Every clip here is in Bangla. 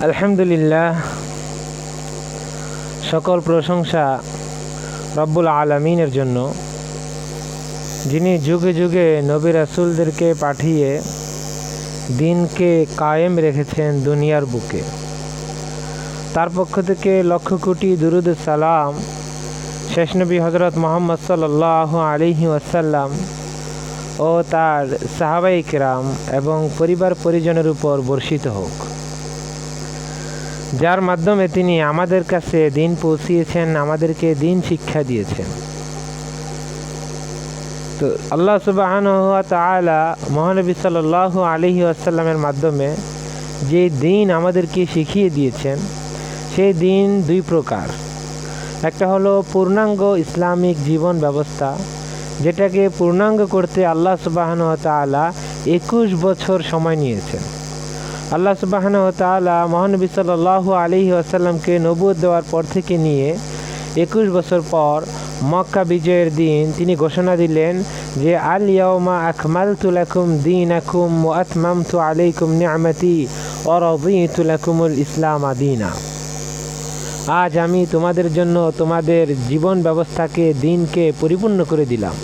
আলহামদুলিল্লাহ, সকল প্রশংসা রব্বুল আলামিনের জন্য, যিনি যুগে যুগে নবী রাসূলদেরকে পাঠিয়ে দিনকে কায়েম রেখেছেন দুনিয়ার বুকে। তার পক্ষ থেকে লক্ষ কোটি দুরুদ সালাম শেষ নবী হজরত মুহাম্মদ সাল্লাল্লাহু আলাইহি ওয়াসাল্লাম ও তার সাহাবায়ে কিরাম এবং পরিবার পরিজনের উপর বর্ষিত হোক, যার মাধ্যমে তিনি আমাদের কাছে দিন পৌঁছিয়েছেন, আমাদেরকে দিন শিক্ষা দিয়েছেন। তো আল্লাহ সুবহানাহু ওয়া তাআলা মহানবী সাল্লাল্লাহু আলাইহি ওয়াসাল্লামের মাধ্যমে যে দিন আমাদেরকে শিখিয়ে দিয়েছেন, সেই দিন দুই প্রকার। একটা হলো পূর্ণাঙ্গ ইসলামিক জীবন ব্যবস্থা, যেটাকে পূর্ণাঙ্গ করতে আল্লাহ সুবহানাহু ওয়া তাআলা 21 বছর সময় নিয়েছেন। আল্লাহ সুবহানাহু ওয়া তাআলা মহানবী সাল্লাল্লাহু আলাইহি ওয়াসাল্লামকে নবুয়ত দেওয়ার পর থেকে নিয়ে 21 বছর পর মক্কা বিজয়ের দিন তিনি ঘোষণা দিলেন যে আল ইয়াউমা আকমালতু লাকুম দীনাকুম ওয়া আতমামতু আলাইকুম নি'মাতি ওয়া রাদিতু লাকুমুল ইসলাম দীনা। আজ আমি তোমাদের জন্য তোমাদের জীবন ব্যবস্থাকে, দিনকে পরিপূর্ণ করে দিলাম।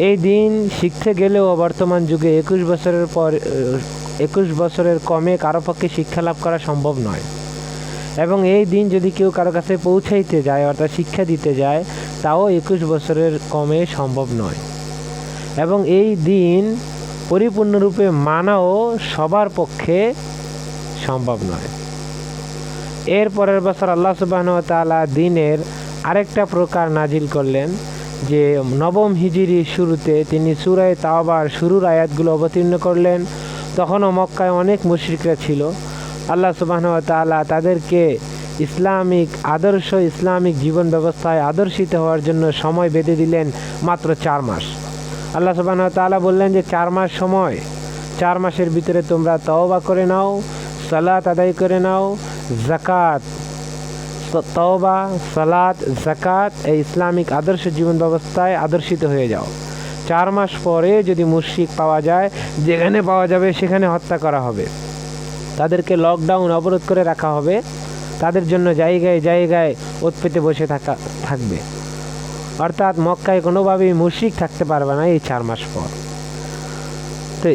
এই দিন শিখতে গেলেও বর্তমান যুগে 21 বছরের কমে কারো পক্ষে শিক্ষা লাভ করা সম্ভব নয়, এবং এই দিন যদি কেউ কারো কাছে পৌঁছাইতে যায়, অর্থাৎ শিক্ষা দিতে যায়, তাও 21 বছরের কমে সম্ভব নয়। এবং এই দিন পরিপূর্ণরূপে মানাও সবার পক্ষে সম্ভব নয়। এর পরের বছর আল্লাহ সুবহানাহু ওয়া তাআলা দিনের আরেকটা প্রকার নাজিল করলেন, যে নবম হিজরির শুরুতে তিনি সূরা তাওবার শুরুর আয়াতগুলো অবতীর্ণ করলেন। তখনও মক্কায় অনেক মুশরিকরা ছিল। আল্লাহ সুবহানাহু ওয়া তাআলা তাদেরকে ইসলামিক আদর্শ, ইসলামিক জীবন ব্যবস্থায় আদর্শিত হওয়ার জন্য সময় বেঁধে দিলেন মাত্র 4 মাস। আল্লাহ সুবহানাহু ওয়া তাআলা বললেন যে 4 মাস সময়, 4 মাসের ভিতরে তোমরা তওবা করে নাও, সালাত আদায় করে নাও, যাকাত, তওবা, সালাত, যাকাত, এই ইসলামিক আদর্শ জীবন ব্যবস্থায় আদর্শিত হয়ে যাও। 4 মাস পরে যদি মুশরিক পাওয়া যায়, যেখানে পাওয়া যাবে সেখানে হত্যা করা হবে, তাদেরকে লকডাউন, অবরোধ করে রাখা হবে, তাদের জন্য জায়গায় জায়গায় ওত পেতে বসে থাকবে। অর্থাৎ মক্কায় কোনোভাবেই মুশরিক থাকতে পারবে না এই 4 মাস পর। তো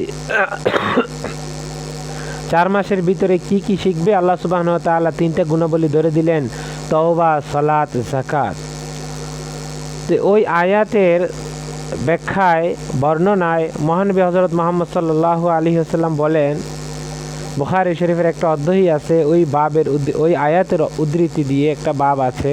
4 মাসের ভিতরে কি কি শিখবে, আল্লাহ সুবহানাহু ওয়া তাআলা 3টা গুণাবলী ধরে দিলেন: তওবা, সালাত, যাকাত। তো ওই আয়াতের ব্যাখ্যায়, বর্ণনায় মহানবী হযরত মুহাম্মদ সাল্লাল্লাহু আলাইহি ওয়াসাল্লাম বলেন, বুখারী শরীফের একটা অধ্যায় আছে, ওই আয়াতের উদ্ধৃতি দিয়ে একটা বাব আছে,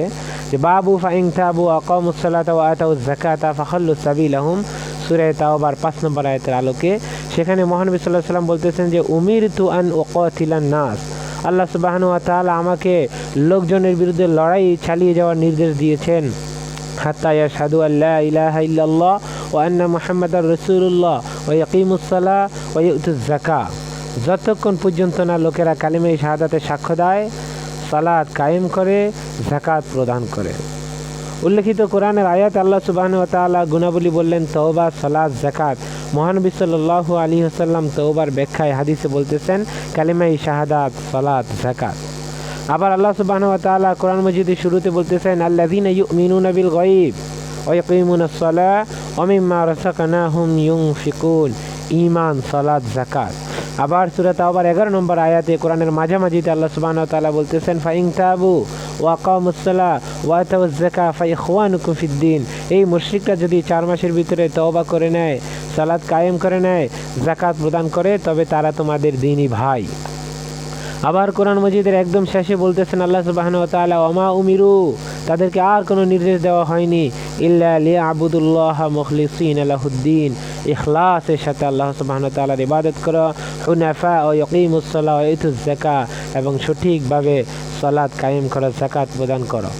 যে বাবু ফাইন তাবু আকামুস সালাতা ওয়া আতাউজ যাকাতা ফাখাল্লু সাবিলাহুম, সূরা তাওবার 5 নম্বর আয়াতের আলোকে। সেখানে মহানবী সাল্লাল্লাহু আলাইহি ওয়াসাল্লাম বলতেছেন যে উমিরতু আন উকাতিলান নাস, আল্লাহ সুবহানাহু ওয়া তাআলা আমাকে লোকজনের বিরুদ্ধে লড়াই চালিয়ে যাওয়ার নির্দেশ দিয়েছেন, হাত্তা ইয়াশহাদু আল্লা ইলাহা ইল্লাল্লাহ ওয়া আন্না মুহাম্মাদার রাসূলুল্লাহ ওয়া ইয়াকিমুস সালাহ ওয়া ইউতুজ যাকাত, যতক্ষণ পর্যন্ত না লোকেরা কালিমায়ে শাহাদাতে সাক্ষ্য দেয়, সালাত কায়েম করে, যাকাত প্রদান করে। উল্লেখিত কোরআনের আয়াত আল্লাহ সুবহানাহু ওয়া তাআলা গুণাবলী বললেন তওবা, সালাত, যাকাত। মহানবী সাল্লাল্লাহু আলাইহি ওয়াসাল্লাম তওবার ব্যাখ্যায় হাদিসে বলতেছেন কালিমায়ে শাহাদাত, সালাত, যাকাত। আবার আল্লাহ সুবহানাহু ওয়া তাআলা কোরআন মাজিদের শুরুতে বলতেছেন আল্লাযীনা ইউমিনুনা বিল গায়ব ওয়া ইয়াকিমুনাস সালাহ ওয়া মিম্মা রাযাকনাহুম ইউনফিকুন, ঈমান, সালাত, যাকাত। আবার সূরা তাওবার 11 নম্বর আয়াতে কোরআনের মাঝামাঝিতে আল্লাহ সুবহানাহু ওয়া তাআলা বলতেছেন ফাইন তাবু ওয়া আকামুস সালাহ ওয়া আতাউজ যাকাত ফাইখওয়ানুকুম ফিদ্দিন, এই মুশরিকরা যদি 4 মাসের ভিতরে তওবা করে নেয়, সালাত কায়েম করে নেয়, যাকাত প্রদান করে, তবে তারা তোমাদের দ্বীনি ভাই। আবার কোরআন মাজিদের একদম শেষে বলতেছেন আল্লাহ সুবহানাহু ওয়া তাআলা ওয়ামা উমিরু, তাদেরকে আর কোনো নির্দেশ দেওয়া হয়নি, ইল্লা লিয়াবুদুল্লাহা মুখলিসিনা লাহুদ্দিন, ইখলাসের সাথে আল্লাহ সুবহানাহু ওয়া তাআলার ইবাদত করো, হুনাফা ওয়া ইয়াকিমুস সালাহ ওয়া ইতুজ যাকাত, এবং সঠিকভাবে সালাত কায়েম করো, যাকাত প্রদান করো।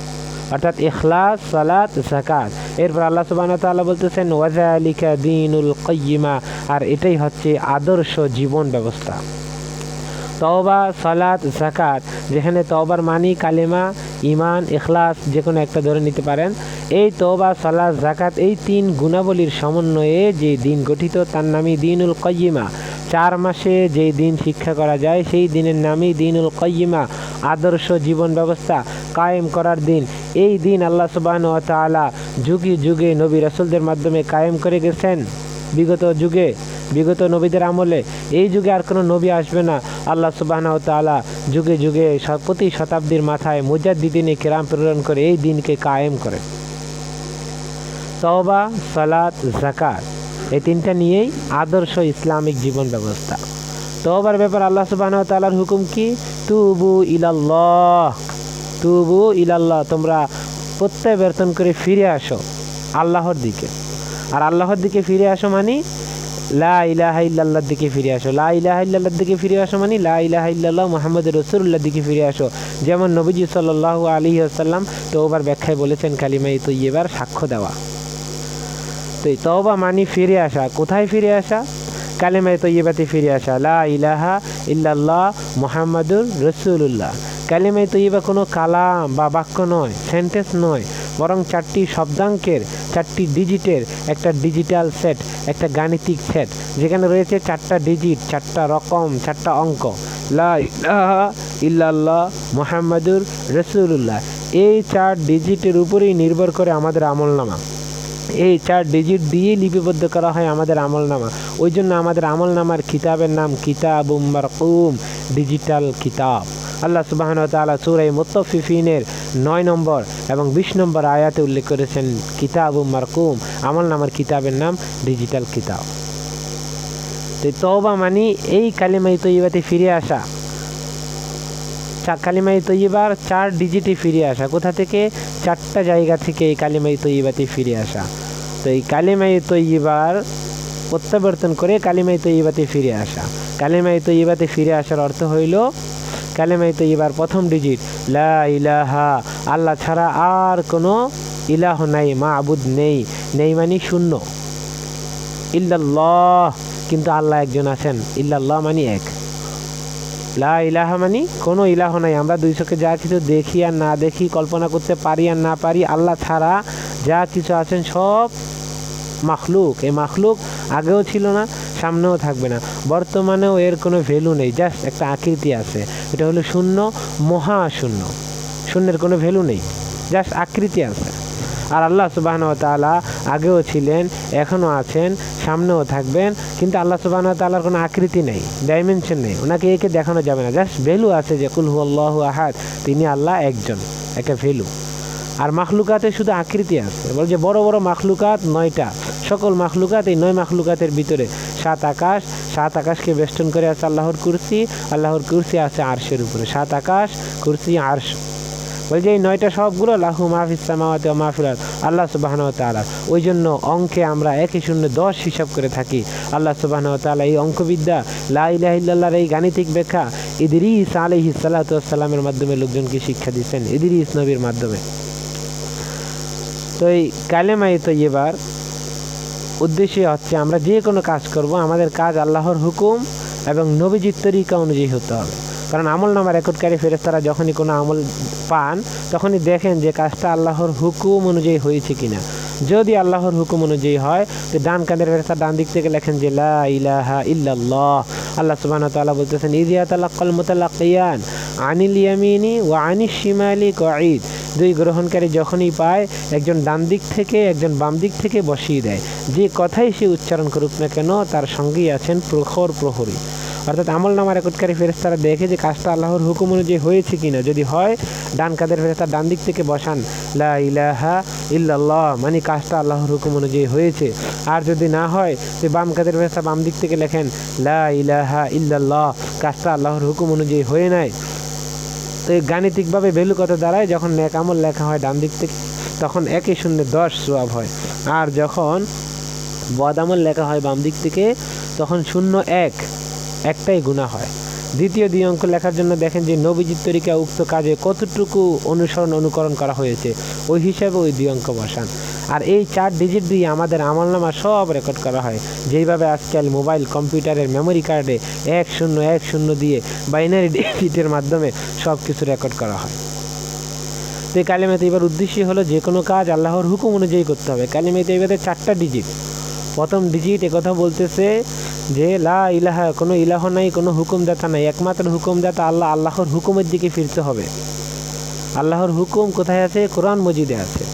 অর্থাৎ ইখলাস, সালাত, যাকাত। এরপর আল্লাহ সুবহানাহু ওয়া তাআলা বলতেছেন ওয়াযালিকা দীনুল কাইয়্যিমা, আর এটাই হচ্ছে আদর্শ জীবন ব্যবস্থা। তওবা, সালাত, যাকাত, যেখানে তওবার মানি কালেমা, ঈমান, ইখলাস যে কোনো একটা ধরে নিতে পারেন। এই তওবা, সালাত, যাকাত, এই 3 গুণাবলীর সমন্বয়ে যে দিন গঠিত, তার নামই দীনুল কাইয়্যিমা। 4 মাসে যেই দিন শিক্ষা করা যায় সেই দিনের নামই দিনুল কাইয়িমা, আদর্শ জীবন ব্যবস্থা কায়েম করার দিন। এই দিন আল্লাহ সুবহানাহু ওয়া তাআলা যুগে যুগে নবী রাসূলদের মাধ্যমে কায়েম করে গেছেন। বিগত যুগে, বিগত নবীদের আমলে, এই যুগে আর কোনো নবী আসবে না। আল্লাহ সুবহানাহু ওয়া তাআলা যুগে যুগে প্রতি শতাব্দীর মাথায় মুজাদ্দিদিনে কিরাম প্রেরণ করে এই দিনকে কায়েম করে। তওবা, সালাত, যাকাত, এই 3টা নিয়েই আদর্শ ইসলামিক জীবন ব্যবস্থা। তওবার ব্যাপার আল্লাহ সুবহানাহু ওয়া তাআলার হুকুম কি? তুবু ইলাল্লাহ, তুবু ইলাল্লাহ, তোমরা প্রত্যাবর্তন করে ফিরে আসো আল্লাহর দিকে। আর আল্লাহর দিকে ফিরে আসো মানে লা ইলাহা ইল্লাল্লাহর দিকে ফিরে আসো। লা ইলাহা ইল্লাল্লাহর দিকে ফিরে আসো মানে লা ইলাহা ইল্লাল্লাহ মুহাম্মদুর রাসূলুল্লাহর দিকে ফিরে আসো। যেমন নবীজি সাল্লাল্লাহু আলাইহি ওয়াসাল্লাম তওবার ব্যাখ্যায় বলেছেন কালিমায়ে তয়্যিবার সাক্ষ্য দেওয়া। তো এই তওবা মানে ফিরে আসা। কোথায় ফিরে আসা? কালিমায়ে তয়্যিবাতে ফিরে আসা, লা ইলাহা ইল্লাল্লাহ মুহাম্মাদুর রাসূলুল্লাহ। কালিমায়ে তয়্যিবা কোনো কালাম বা বাক্য নয়, সেন্টেন্স নয়, বরং 4টি শব্দাঙ্কের, 4টি ডিজিটের একটা ডিজিটাল সেট, একটা গাণিতিক সেট, যেখানে রয়েছে 4টা ডিজিট, 4টা রকম, 4টা অঙ্ক। লা ইলাহা ইল্লাল্লাহ মুহাম্মাদুর রাসূলুল্লাহ, এই 4 ডিজিটের উপরেই নির্ভর করে আমাদের আমলনামা। এই 4 ডিজিট দিয়ে লিপিবদ্ধ করা হয় আমাদের আমলনামা। ওই জন্য আমাদের আমলনামার কিতাবের নাম কিতাবুম মারকুম, ডিজিটাল কিতাব। আল্লাহ সুবহানাহু ওয়া তাআলা সূরা মুত্তাফিফিনের 9 নম্বর এবং 20 নম্বর আয়াতে উল্লেখ করেছেন কিতাবুম মারকুম, আমলনামার কিতাবের নাম ডিজিটাল কিতাব। তো তওবা মানে এই কালিমায়ে তয়্যিবাতে ফিরে আসা, কালিমায়ে তয়্যিবার 4 ডিজিটে ফিরে আসা। কোথা থেকে? 4টা জায়গা থেকে এই কালিমায়ে তয়্যিবাতে ফিরে আসা। তো এই কালিমায়ে তয়্যিবার প্রত্যাবর্তন করে কালিমায়ে তয়্যিবাতে ফিরে আসা। কালিমায়ে তয়্যিবাতে ফিরে আসার অর্থ হইল কালিমায়ে তয়্যিবার প্রথম ডিজিট লা ইলাহা, আল্লাহ ছাড়া আর কোনো ইলাহ নাই, মাবুদ নেই, নেই মানে শূন্য। ইল্লাল্লাহ, কিন্তু আল্লাহ একজন আছেন। ইল্লাল্লাহ মানে এক। লা ইলাহা মানে কোনো ইলাহ নাই। আমরা 2 চোখে যা কিছু দেখি আর না দেখি, কল্পনা করতে পারি আর না পারি, আল্লাহ ছাড়া যা কিছু আছেন সব মাখলুক। এই মাখলুক আগেও ছিল না, সামনেও থাকবে না, বর্তমানেও এর কোনো ভ্যালু নেই, জাস্ট একটা আকৃতি আছে। এটা হলো শূন্য, মহাশূন্য। শূন্যের কোনো ভ্যালু নেই, জাস্ট আকৃতি আছে। আর আল্লাহ সুবহানাহু ওয়া তাআলা আগেও ছিলেন, এখনও আছেন, সামনেও থাকবেন, কিন্তু আল্লাহ সুবহানাহু ওয়া তাআলার কোনো আকৃতি নেই, ডাইমেনশন নেই, ওনাকে একে দেখানো যাবে না। জাস্ট ভ্যালু আছে যে কুল হুয়াল্লাহু আহাদ, তিনি আল্লাহ একজন, একটা ভ্যালু। আর মাখলুকাতে শুধু আকৃতি আছে। বলে যে বড় বড় মাখলুকাত 9টা, সকল মাখলুকাত, এই 9 মাখলুকাতের ভিতরে 7 আকাশ, 7 আকাশকে বেষ্টন করে আছে আল্লাহর কুরসি, আল্লাহর কুরসি আছে আরশের উপরে। 7 আকাশ, কুরসি, আরশ। বলছে এই 9টা সবগুলো লাহু মাহফিস সামাওয়াতি ওয়া মাহফিল আরদ, আল্লাহ সুবহানাহু ওয়া তাআলা। ওই জন্য অঙ্কে আমরা 1 0 10 হিসাব করে থাকি। আল্লাহ সুবহানাহু ওয়া তাআলা এই অঙ্কবিদ্যা, লা ইলাহা ইল্লাল্লাহর এই গাণিতিক ব্যাখ্যা ইদ্রিস আলাইহিস সালাতু ওয়াস সালামের মাধ্যমে লোকজনকে শিক্ষা দিয়েছেন, ইদ্রিস নবীর মাধ্যমে। তো এই কালেমায়ে তয়্যিবার উদ্দেশ্য হচ্ছে আমরা যে কোনো কাজ করব, আমাদের কাজ আল্লাহর হুকুম এবং নবীজির তরিকা অনুযায়ী হতে হবে। কারণ আমলনামা রেকর্ডকারী ফেরেশতারা যখনই কোনো আমল পান, তখনই দেখেন যে কাজটা আল্লাহর হুকুম অনুযায়ী হয়েছে কিনা। যদি আল্লাহর হুকুম অনুযায়ী হয়, তো ডান কাঁধের ফেরেশতা ডান দিক থেকে লেখেন যে লা ইলাহা ইল্লাল্লাহ। আল্লাহ সুবহানাহু ওয়া তাআলা বলতেছেন ইয ইয়াতালাক্কাল মুতালাক্কিয়ান আনিল ইয়ামিনি ওয়া আনিশ শিমালি কঈদ। 2 গ্রহণকারী যখনই পায়, একজন ডান দিক থেকে একজন বাম দিক থেকে বসিয়ে দেয়। যে কথাই সে উচ্চারণ করুক না কেন, তার সঙ্গেই আছেন প্রখর প্রহরী। অর্থাৎ আমলনামা রেকর্ডকারী ফেরেশতারা দেখে যে কাজটা আল্লাহর হুকুম অনুযায়ী হয়েছে কিনা। যদি হয়, ডান কাঁধের ফেরেশতা ডান দিক থেকে বসান লা ইলাহা ইল্লাল্লাহ, মানে কাজটা আল্লাহর হুকুম অনুযায়ী হয়েছে। আর যদি না হয়, তো বাম কাঁধের ফেরেশতা বাম দিক থেকে লেখেন লা ইলাহা ইল্লাল্লাহ, কাজটা আল্লাহর হুকুম অনুযায়ী হয়ে নাই। তো এই গাণিতিকভাবে ভ্যালু কত দাঁড়ায়? যখন নেক আমল লেখা হয় ডান দিক থেকে, তখন 1 0 10 সওয়াব হয়। আর যখন বদ আমল লেখা হয় বাম দিক থেকে, তখন 0 1 একটাই গুনাহ হয়। দ্বিতীয় 2 অঙ্ক লেখার জন্য দেখেন যে নবীজির তরিকা উক্ত কাজে কতটুকু অনুকরণ করা হয়েছে, ওই হিসাবে ওই 2 অঙ্ক বসান। আর এই 4 ডিজিট দিয়ে আমাদের আমলনামা সব রেকর্ড করা হয়। যেইভাবে আজকাল মোবাইল কম্পিউটারের মেমোরি কার্ডে 1 0 1 0 দিয়ে বাইনারি ডিজিটের মাধ্যমে সব কিছু রেকর্ড করা হয়। তো এই কালিমা তয়্যিবার উদ্দেশ্য হলো যে কোনো কাজ আল্লাহর হুকুম অনুযায়ী করতে হবে। কালিমা তয়্যিবাতে 4টা ডিজিট। প্রথম ডিজিট একথা বলতেছে যে লা ইলাহা, কোনো ইলাহ নাই, কোনো হুকুমদাতা নাই, একমাত্র হুকুমদাতা আল্লাহ। আল্লাহর হুকুমের দিকে ফিরতে হবে। আল্লাহর হুকুম কোথায় আছে? কোরআন মজিদে আছে।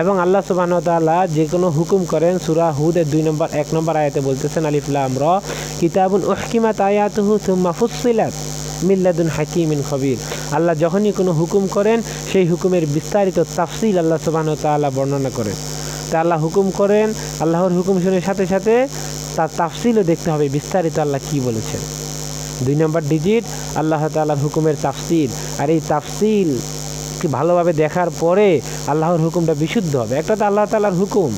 এবং আল্লাহ সুবহানাহু ওয়া তাআলা যে কোনো হুকুম করেন সূরা হুদের 1 নম্বর আয়াতে বলতেছেন আলিফ লাম র কিতাবুন উহকিমাত আয়াতুহু সুম্মা ফুসসিলাত মিন লাদুন হাকিমিন খবীর। আল্লাহ যখনই কোনো হুকুম করেন সেই হুকুমের বিস্তারিত তাফসীল আল্লাহ সুবহানাহু ওয়া তাআলা বর্ণনা করেন। তা আল্লাহ হুকুম করেন, আল্লাহর হুকুম শুনে সাথে সাথে তার তাফসীলও দেখতে হবে, বিস্তারিত আল্লাহ কি বলেছেন। 2 নম্বর ডিজিট আল্লাহ তাআলার হুকুমের তাফসীল। আর এই তাফসীল ভালোভাবে দেখার পরে আল্লাহর হুকুমটা বিশুদ্ধ হবে। একটা তো আল্লাহ তাআলার হুকুম,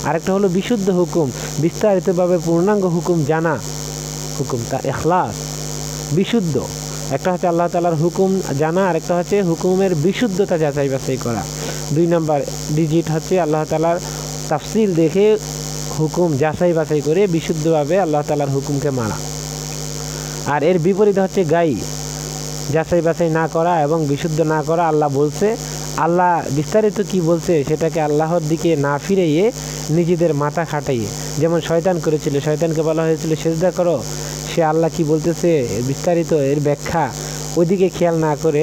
আরেকটা হলো বিশুদ্ধ হুকুম, বিস্তারিতভাবে পূর্ণাঙ্গ হুকুম জানা, হুকুমটা ইখলাস, বিশুদ্ধ। একটা হচ্ছে আল্লাহ তাআলার হুকুম জানা, আরেকটা হচ্ছে হুকুমের বিশুদ্ধতা যাচাই বাছাই করা। 2 নম্বর ডিজিট হচ্ছে আল্লাহ তাআলার তাফসীল দেখে হুকুম যাচাই বাছাই করে বিশুদ্ধভাবে আল্লাহ তাআলার হুকুমকে মানা। আর এর বিপরীত হচ্ছে গাই, যাচাই বাছাই না করা এবং বিশুদ্ধ না করা। আল্লাহ বলছে, আল্লাহ বিস্তারিত কি বলছে সেটাকে আল্লাহর দিকে না ফিরিয়ে নিজেদের মাথা খাটাইয়ে, যেমন শয়তান করেছিল। শয়তানকে বলা হয়েছিল সিজদা করো, সে আল্লাহ কি বলতেছে বিস্তারিত এর ব্যাখ্যা ওইদিকে খেয়াল না করে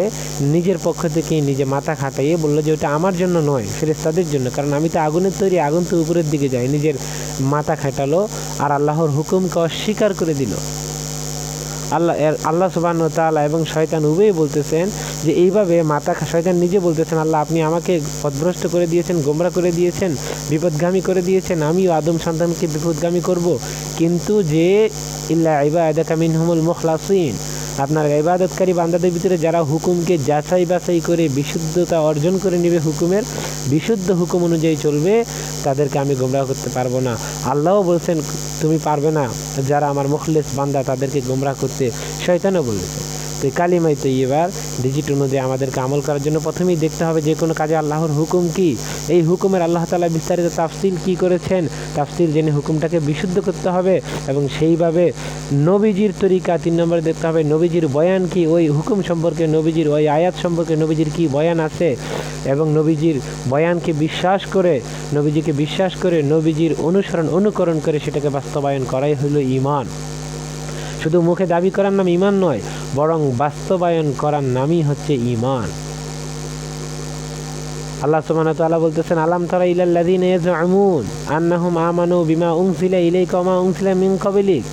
নিজের পক্ষ থেকে নিজে মাথা খাটাইয়ে বললো যে ওটা আমার জন্য নয়, ফেরেশতাদের জন্য, কারণ আমি তো আগুনের তৈরি, আগুন তো উপরের দিকে যায়। নিজের মাথা খাটালো আর আল্লাহর হুকুমকে অস্বীকার করে দিল। আল্লাহ সুবহানাহু ওয়া তাআলা এবং শয়তান উভয়ই বলতেছেন যে এইভাবে শয়তান নিজে বলতেছেন, আল্লাহ আপনি আমাকে পথভ্রষ্ট করে দিয়েছেন, গোমরা করে দিয়েছেন, বিপদগামী করে দিয়েছেন, আমিও আদম সন্তানকে বিপদগামী করব। কিন্তু যে ইল্লা ইবাদাকা মিনহুমুল মুখলাসিন, আপনার ইবাদতকারী বান্দাদের ভিতরে যারা হুকুমকে যাচাই বাছাই করে বিশুদ্ধতা অর্জন করে নেবে, হুকুমের বিশুদ্ধ হুকুম অনুযায়ী চলবে, তাদেরকে আমি গোমরাহ করতে পারবো না। আল্লাহও বলছেন তুমি পারবে না যারা আমার মুখলেস বান্দা তাদেরকে গোমরাহ করতে। শয়তানও বলেছে। তো কালিমায়ে তৈয়্যিবার ডিজিট অনুযায়ী আমাদেরকে আমল করার জন্য প্রথমেই দেখতে হবে যে কোনো কাজে আল্লাহর হুকুম কি, এই হুকুমের আল্লাহ তাআলা বিস্তারিত তাফসীল কি করেছেন, তাফসীল জেনে হুকুমটাকে বিশুদ্ধ করতে হবে এবং সেইভাবে নবীজির তরিকা। 3 নম্বরে দেখতে হবে নবীজির বয়ান কি, ওই হুকুম সম্পর্কে নবীজির, ওই আয়াত সম্পর্কে নবীজির কি বয়ান আছে, এবং নবীজির বয়ানকে বিশ্বাস করে, নবীজিকে বিশ্বাস করে নবীজির অনুকরণ করে সেটাকে বাস্তবায়ন করাই হলো ঈমান। শুধু মুখে দাবি করার নাম ঈমান নয়, বরং বাস্তবায়ন করার নামই হচ্ছে ঈমান। আল্লাহ সুবহানাহু ওয়া তাআলা বলতেছেন, আলাম তারা ইলাল্লাযীনা ইয়াজউমুন আন্নাহুম আমানু বিমা উনজিলা ইলাইকা ওয়া মা উনজিলা মিন ক্বাবলিক।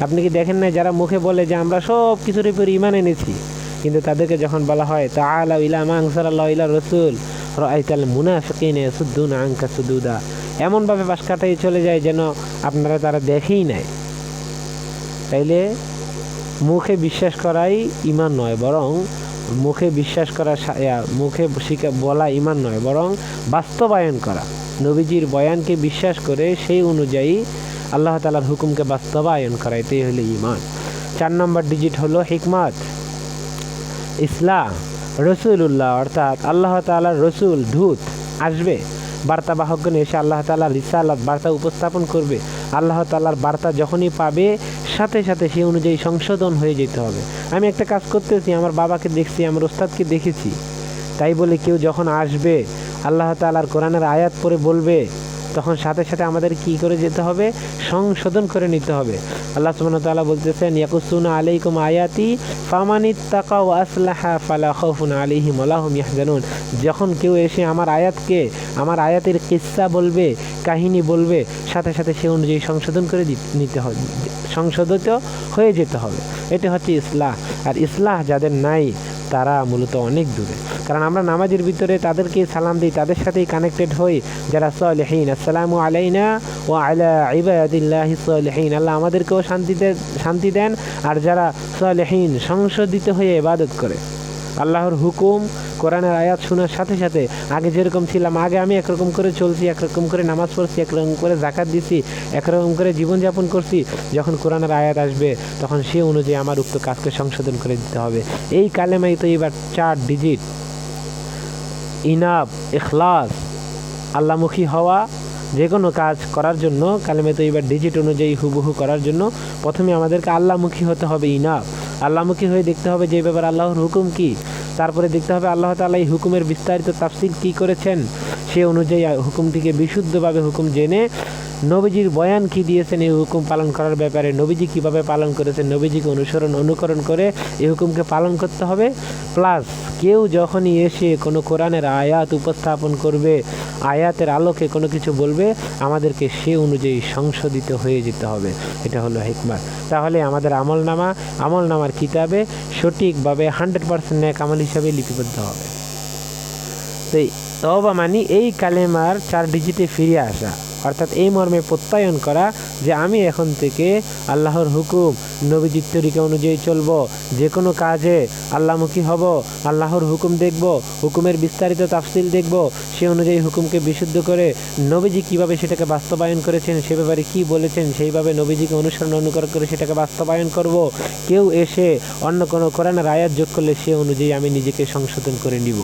আপনি কি দেখেন না যারা মুখে বলে যে আমরা সব কিছুর উপর ঈমান এনেছি, কিন্তু তাদেরকে যখন বলা হয় তাআলা ইলা মা আনজালাল্লাহু ইলা রাসূল রাআইতাল মুনাফিকিনা ইয়াসুদ্দুনা আনকা সুদুদা, এমনভাবে বাস কাটাই চলে যায় যেন আপনারা তারা দেখেই নাই। তাইলে মুখে বিশ্বাস করাই ঈমান নয়, বরং মুখে বিশ্বাস করা, মুখে বলা ঈমান নয়, বরং বাস্তবায়ন করা। নবীজির বয়ানকে বিশ্বাস করে সেই অনুযায়ী আল্লাহ তাআলার হুকুমকে বাস্তবায়ন করা, এটাই হলো ঈমান। 4 নম্বর ডিজিট হলো হিকমত। ইসলাম রসুলুল্লাহ, অর্থাৎ আল্লাহ তাআলার রসুল দূত আসবে, বার্তাবাহকগণ এসে আল্লাহ তাআলার রিসালাত বার্তা উপস্থাপন করবে। আল্লাহ তাআলার বার্তা যখনই পাবে সাথে সাথে সেই অনুযায়ী সংশোধন হয়ে যেতে হবে। আমি একটা কাজ করতেছি, আমার বাবাকে দেখছি, আমার ওস্তাদকে দেখেছি, তাই বলে কেউ যখন আসবে আল্লাহ তাআলার কোরআনের আয়াত পড়ে বলবে, তখন সাথে সাথে আমাদের কি করে যেতে হবে? সংশোধন করে নিতে হবে। আল্লাহ সুবহানাহু ওয়া তাআলা বলতেছেন, ইয়াকুসুনা আলাইকুম আয়াতি ফামানিত্তাকা ওয়া আসলাহা ফালা খাউফুন আলাইহিম ওয়া লা হুম ইয়াহজানুন। যখন কেউ এসে আমার আয়াতের কিসসা বলবে, কাহিনী বলবে, সাথে সাথে সে অনুযায়ী সংশোধন করে নিতে হবে, সংশোধিত হয়ে যেতে হবে। এটা হচ্ছে ইসলাহ। আর ইসলাহ যাদের নাই তারা মূলত অনেক দূরে। কারণ আমরা নামাজের ভিতরে তাদেরকে সালাম দিই, তাদের সাথেই কানেক্টেড হই যারা সালেহীন। আসসালামু আলাইনা ওয়া আলা ইবাদিল্লাহিস সালেহীন। আল্লাহ আমাদেরকেও শান্তি দেন, আর যারা সালেহীন সংশোধিত হয়ে ইবাদত করে। আল্লাহর হুকুম কোরআনের আয়াত শোনার সাথে সাথে আগে যেরকম ছিলাম, আগে আমি একরকম করে চলছি, একরকম করে নামাজ পড়ছি, একরকম করে যাকাত দিছি, একরকম করে জীবনযাপন করছি, যখন কোরআনের আয়াত আসবে তখন সে অনুযায়ী আমার উক্ত কাজকে সংশোধন করে দিতে হবে। এই কালেমাই তো এবার 4 ডিজিট, ইনাব, ইখলাস, আল্লাহমুখী হওয়া। যে কোনো কাজ করার জন্য কালেমা তৈয়্যিবার ডিজিট অনুযায়ী হুবহু করার জন্য প্রথমে আমাদেরকে আল্লাহমুখী হতে হবে। ইনাব, আল্লাহমুখী হয়ে দেখতে হবে যে ব্যাপার আল্লাহর হুকুম কি, তারপরে দেখতে হবে আল্লাহ তাআলা এই হুকুমের বিস্তারিত তাফসীর কি করেছেন, সে অনুযায়ী হুকুমটিকে বিশুদ্ধভাবে হুকুম জেনে নবীজির বয়ান কি দিয়েছেন এই হুকুম পালন করার ব্যাপারে, নবীজি কিভাবে পালন করেছেন, নবীজিকে অনুকরণ করে এই হুকুমকে পালন করতে হবে। প্লাস কেউ যখনই এসে কোনো কোরআনের আয়াত উপস্থাপন করবে, আয়াতের আলোকে কোনো কিছু বলবে, আমাদেরকে সে অনুযায়ী সংশোধিত হয়ে যেতে হবে। এটা হলো হিকমত। তাহলে আমাদের আমলনামার কিতাবে সঠিকভাবে 100% ন্যাক আমল হিসাবে লিপিবদ্ধ হবে। তো তওবা মানে এই কালেমার 4 ডিজিটে ফিরে আসা, অর্থাৎ এই মর্মে প্রত্যয়ন করা যে আমি এখন থেকে আল্লাহর হুকুম, নবীজির তরিকা অনুযায়ী চলব, যে কোনো কাজে আল্লাহমুখী হব, আল্লাহর হুকুম দেখব, হুকুমের বিস্তারিত তাফসিল দেখব, সে অনুযায়ী হুকুমকে বিশুদ্ধ করে নবীজি কিভাবে সেটাকে বাস্তবায়ন করেছেন, সে ব্যাপারে কী বলেছেন, সেইভাবে নবীজিকে অনুকরণ করে সেটাকে বাস্তবায়ন করব। কেউ এসে অন্য কোনো কোরআনের আয়াত যোগ করলে সে অনুযায়ী আমি নিজেকে সংশোধন করে নিব,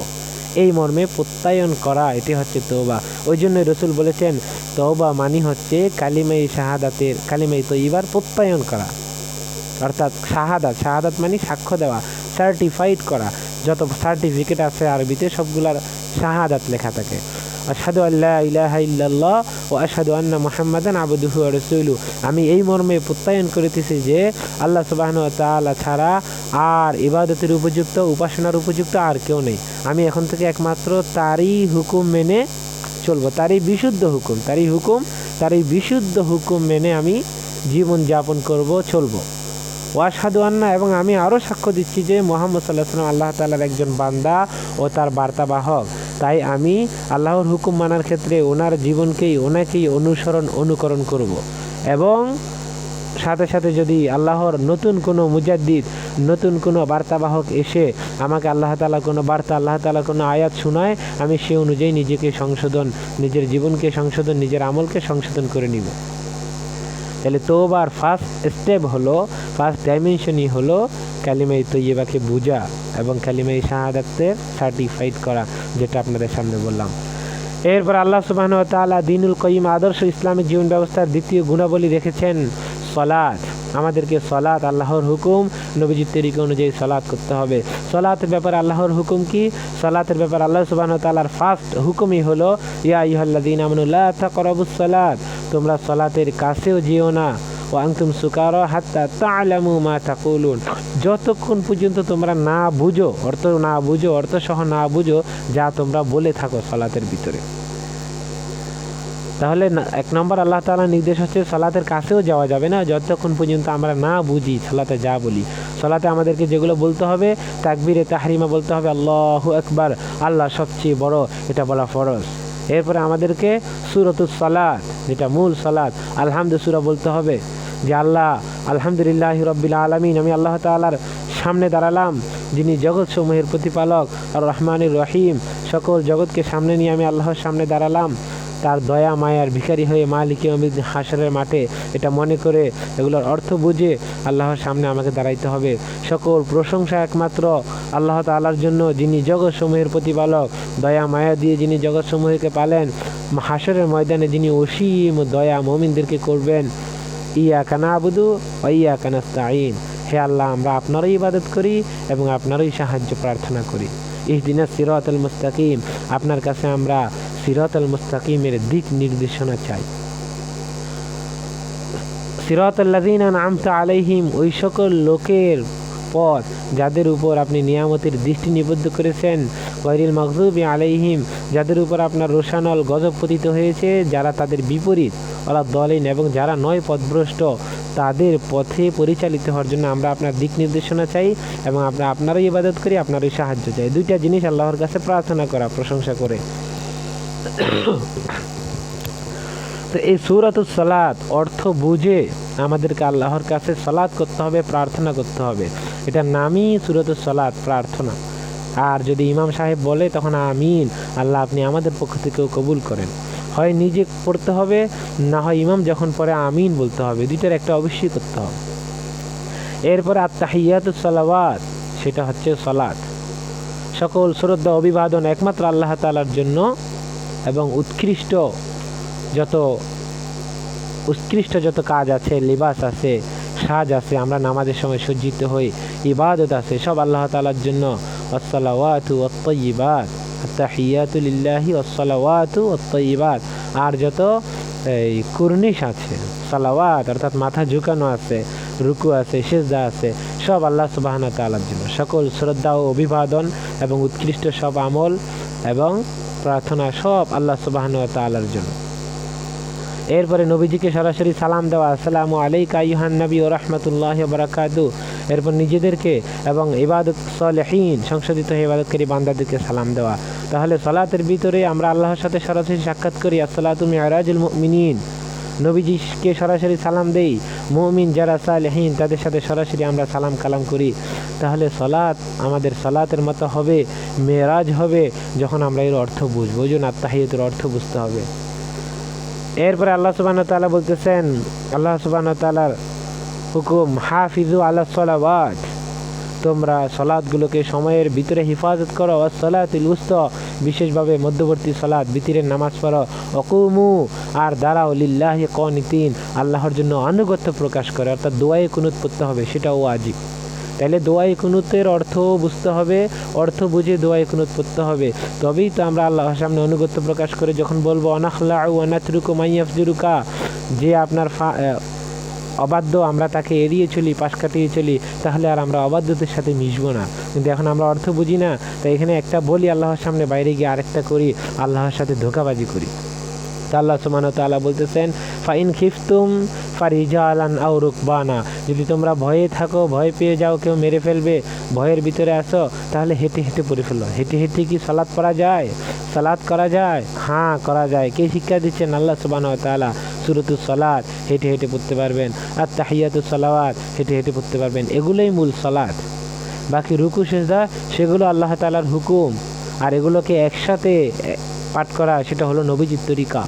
এই মর্মে প্রত্যয়ন করা, এটি হচ্ছে তওবা। ওই জন্য রসুল বলেছেন তওবা মানে হচ্ছে কালিমাই তয়্যিবার প্রত্যয়ন করা, অর্থাৎ শাহাদাত মানে সাক্ষ্য দেওয়া, সার্টিফাইড করা। যত সার্টিফিকেট আছে আরবিতে সবগুলার শাহাদাত লেখা থাকে। আশহাদু আল্লা ইলাহা ইল্লাল্লাহ ও আশহাদু আন্না মুহাম্মাদান আবদুহু ওয়া রাসূলুহু, আমি এই মর্মে প্রত্যয়ন করিতেছি যে আল্লাহ সুবহানাহু ওয়া তাআলা ছাড়া আর ইবাদতের উপযুক্ত, উপাসনার উপযুক্ত আর কেউ নেই। আমি এখন থেকে একমাত্র তারই হুকুম মেনে চলবো, তারই বিশুদ্ধ হুকুম মেনে আমি জীবন যাপন করব, চলবো। ওয়াশহাদু আন্না, এবং আমি আরও সাক্ষ্য দিচ্ছি যে মুহাম্মদ সাল্লাল্লাহু আলাইহি ওয়াসাল্লাম আল্লাহ তাআলার একজন বান্দা ও তার বার্তাবাহক। তাই আমি আল্লাহর হুকুম মানার ক্ষেত্রে ওনাকেই অনুকরণ করব। এবং সাথে সাথে যদি আল্লাহর নতুন কোনো মুজাদ্দিদ, নতুন কোনো বার্তাবাহক এসে আমাকে আল্লাহ তাআলা কোনো বার্তা, আল্লাহ তাআলা কোনো আয়াত শোনায়, আমি সে অনুযায়ী নিজের জীবনকে সংশোধন, নিজের আমলকে সংশোধন করে নিব। তাহলে তওবার ফার্স্ট ডাইমেনশনই হলো কালিমায়ে তয়্যিবাকে বুঝা এবং কালিমায়ে শাহাদাতকে সার্টিফাইড করা, যেটা আপনাদের সামনে বললাম। এরপর আল্লাহ সুবহানাহু ওয়া তাআলা দীনুল কাইয়্যিম, আদর্শ ইসলামিক জীবন ব্যবস্থার দ্বিতীয় গুণাবলী রেখেছেন সালাত। আমাদেরকে সালাত, আল্লাহর হুকুম, নবীজির তরিকা অনুযায়ী সালাত করতে হবে। সালাতের ব্যাপারে আল্লাহর হুকুম কি? সালাতের ব্যাপারে আল্লাহ সুবহানাহু ওয়া তাআলার ফার্স্ট হুকুমই হলো ইয়া আইয়ুহাল্লাযীনা আমানু লা তাকরাবুস সালাত, তোমরা সালাতের কাছেও যেও না, ওয়া আনতুম সুকারা হাত্তা তা'লামু মা তাকুলুন, যতক্ষণ পর্যন্ত তোমরা অর্থসহ না বুঝো যা তোমরা বলে থাকো সালাতের ভিতরে। তাহলে 1 নম্বর আল্লাহ তাআলার নির্দেশ হচ্ছে সালাতের কাছেও যাওয়া যাবে না যতক্ষণ পর্যন্ত আমরা না বুঝি সালাতে যা বলি। সালাতে আমাদেরকে যেগুলো বলতে হবে, তাকবীরে তাহরিমা বলতে হবে, আল্লাহু আকবার, আল্লাহ সবচেয়ে বড়, এটা বলা ফরজ। এরপরে আমাদেরকে সূরাতুস সালাত, যেটা মূল সালাত, আলহামদু সূরা বলতে হবে, যে আলহামদুলিল্লাহি রাব্বিল আলামিন, আমি আল্লাহ তাআলার সামনে দাঁড়ালাম, যিনি জগৎসমূহের প্রতিপালক, আর রহমানির রহিম, সকল জগৎকে সামনে নিয়ে আমি আল্লাহর সামনে দাঁড়ালাম, তার দয়া মায়ার ভিখারি হয়ে মালিক ইয়াউমিদ্দিন হাশরের মাঠে, এটা মনে করে এগুলোর অর্থ বুঝে আল্লাহর সামনে আমাকে দাঁড়াইতে হবে। সকল প্রশংসা একমাত্র আল্লাহ তাআলার জন্য, যিনি জগৎসমূহের প্রতিপালক, দয়া মায়া দিয়ে যিনি জগৎসমূহকে পালেন, হাশরের ময়দানে যিনি অসীম দয়া মুমিনদেরকে করবেন। ইয়াকা না'বুদু ওয়া ইয়াকা নাস্তাঈন, হে আল্লাহ, আমরা আপনারই ইবাদত করি এবং আপনারই সাহায্য প্রার্থনা করি। ইহদিনাস সিরাতাল মুস্তাকিম, আপনার কাছে আমরা সিরাতাল মুস্তাকিমের দিক নির্দেশনা চাই। সিরাতাল্লাযীনা আন'আমতা আলাইহিম, ওই সকল লোকের পথ যাদের উপর আপনি নিয়ামতের দৃষ্টি নিবদ্ধ করেছেন, গায়রিল মাগযুবি আলাইহিম, যাদের উপর আপনার রোষানল গজব পতিত হয়েছে, যারা তাদের বিপরীত, ওয়ালা দালিন, এবং যারা নয় পথভ্রষ্ট, তাদের পথে পরিচালিত হওয়ার জন্য আমরা আপনার দিক নির্দেশনা চাই এবং আমরা আপনারই ইবাদত করি, আপনারই সাহায্য চাই। 2টা জিনিস আল্লাহর কাছে প্রার্থনা করা, প্রশংসা করে। তো এই সূরাতুস সালাত অর্থ বুঝে আমাদেরকে আল্লাহর কাছে সালাত করতে হবে, প্রার্থনা করতে হবে। এটার নামই সূরাতুস সালাত, প্রার্থনা। আর যদি ইমাম সাহেব বলে তখন আমিন, আল্লাহ আপনি আমাদের পক্ষ থেকেও কবুল করেন। হয় নিজে পড়তে হবে, না হয় ইমাম যখন পড়ে আমিন বলতে হবে, 2টার একটা অবশ্যই করতে হবে। এরপরে আত-তাহিয়াতুস সালাওয়াত, সেটা হচ্ছে সালাত। সকল শ্রদ্ধা অভিবাদন একমাত্র আল্লাহ তাআলার জন্য, এবং উৎকৃষ্ট যত কাজ আছে, লিবাস আছে, সাজ আছে, আমরা নামাজের সময় সজ্জিত হই, ইবাদত আছে, সব আল্লাহ তাআলার জন্য। আসসালাওয়াতু ওয়াত-তাইয়্যিবাত, আত্তাহিয়াতু লিল্লাহি ওয়াসসালাওয়াতু ওয়াত-তাইয়্যিবাত, আর যত এই কুর্নিশ আছে, সালাওয়াত অর্থাৎ মাথা ঝুঁকানো আছে, রুকু আছে, সিজদা আছে, সব আল্লাহ সুবহানাহু ওয়া তাআলার জন্য। সকল শ্রদ্ধা ও অভিবাদন এবং উৎকৃষ্ট সব আমল এবং প্রার্থনা সব আল্লাহ সুবহানাহু ওয়া তাআলার জন্য। এরপরে নবীজিকে সরাসরি সালাম দেওয়া, আসসালামু আলাইকা আইয়ুহান নবী ওয়া রাহমাতুল্লাহি ওয়া বারাকাতুহু। এরপর নিজেদেরকে এবং ইবাদত সালেহীন সংশোধিত হয়ে ইবাদতকারী বান্দাদেরকে সালাম দেওয়া। তাহলে সালাতের ভিতরে আমরা আল্লাহর সাথে সরাসরি সাক্ষাৎ করি। আসসালাতু মি'রাজুল মুমিনিন, নবীজিকে সরাসরি সালাম দেই। মুমিন যারা সালেহীন তাদের সাথে সরাসরি আমরা সালাম কালাম করি। তাহলে সালাত আমাদের সালাতের মতো হবে, মেরাজ হবে যখন আমরা এর অর্থ বুঝবো। ওই জন্য আত্তাহিয়াতের অর্থ বুঝতে হবে। এরপরে আল্লাহ সুবহানাহু ওয়া তাআলা বলতেছেন, আল্লাহ সুবহানাহু ওয়া তাআলার হুকুম, হাফিজু আলাস সালাওয়াত, তোমরা সালাতগুলোকে সময়ের ভিতরে হিফাজত করো। ওয়াস-সালাতিল উসতা, বিশেষভাবে মধ্যবর্তী সালাত বিতিরের নামাজ পড়ো। ওয়াকুমু, আর দাঁড়াও। লিল্লাহি কানিতিন, আল্লাহর জন্য আনুগত্য প্রকাশ করে, অর্থাৎ দোয়ায়ে কুনুত পড়তে হবে, সেটাও ওয়াজিব। তাহলে দোয়ায়ে কুনুতের অর্থ বুঝতে হবে, অর্থ বুঝে দোয়ায়ে কুনুত পড়তে হবে। তবেই তো আমরা আল্লাহর সামনে আনুগত্য প্রকাশ করে যখন বলবো অনাখলাউ ওয়া নাতরুকু মাইয়াফজুরুকা, যে আপনার অবাধ্য আমরা তাকে এড়িয়ে চলি, পাশ কাটিয়ে চলি, তাহলে আর আমরা অবাধ্যদের সাথে মিশবো না। কিন্তু এখন আমরা অর্থ বুঝি না, তাই এখানে একটা বলি আল্লাহর সামনে, বাইরে গিয়ে আরেকটা করি, আল্লাহর সাথে ধোঁকাবাজি করি। তা আল্লাহ সুবহানাহু ওয়া তাআলা বলতেছেন, ফাইন খিফতুম ফারিজালান আও রুকবানা, যদি তোমরা ভয়ে থাকো, ভয় পেয়ে যাও কেউ মেরে ফেলবে, ভয়ের ভিতরে আসো, তাহলে হেঁটে হেঁটে পড়ে ফেলো। হেঁটে হেঁটে কি সালাত পড়া যায়? সালাত করা যায়? হ্যাঁ, করা যায়। কে শিক্ষা দিচ্ছেন? আল্লাহ সুবহানাহু ওয়া তাআলা। সূরাতুস সালাত হেঁটে হেঁটে পড়তে পারবেন, আর তাহিয়াতুস সালাওয়াত হেঁটে হেঁটে পড়তে পারবেন। এগুলোই মূল সালাত। বাকি রুকু সিজদা সেগুলো আল্লাহ তাআলার হুকুম, আর এগুলোকে একসাথে পাঠ করা সেটা হলো নবীজির তরিকা।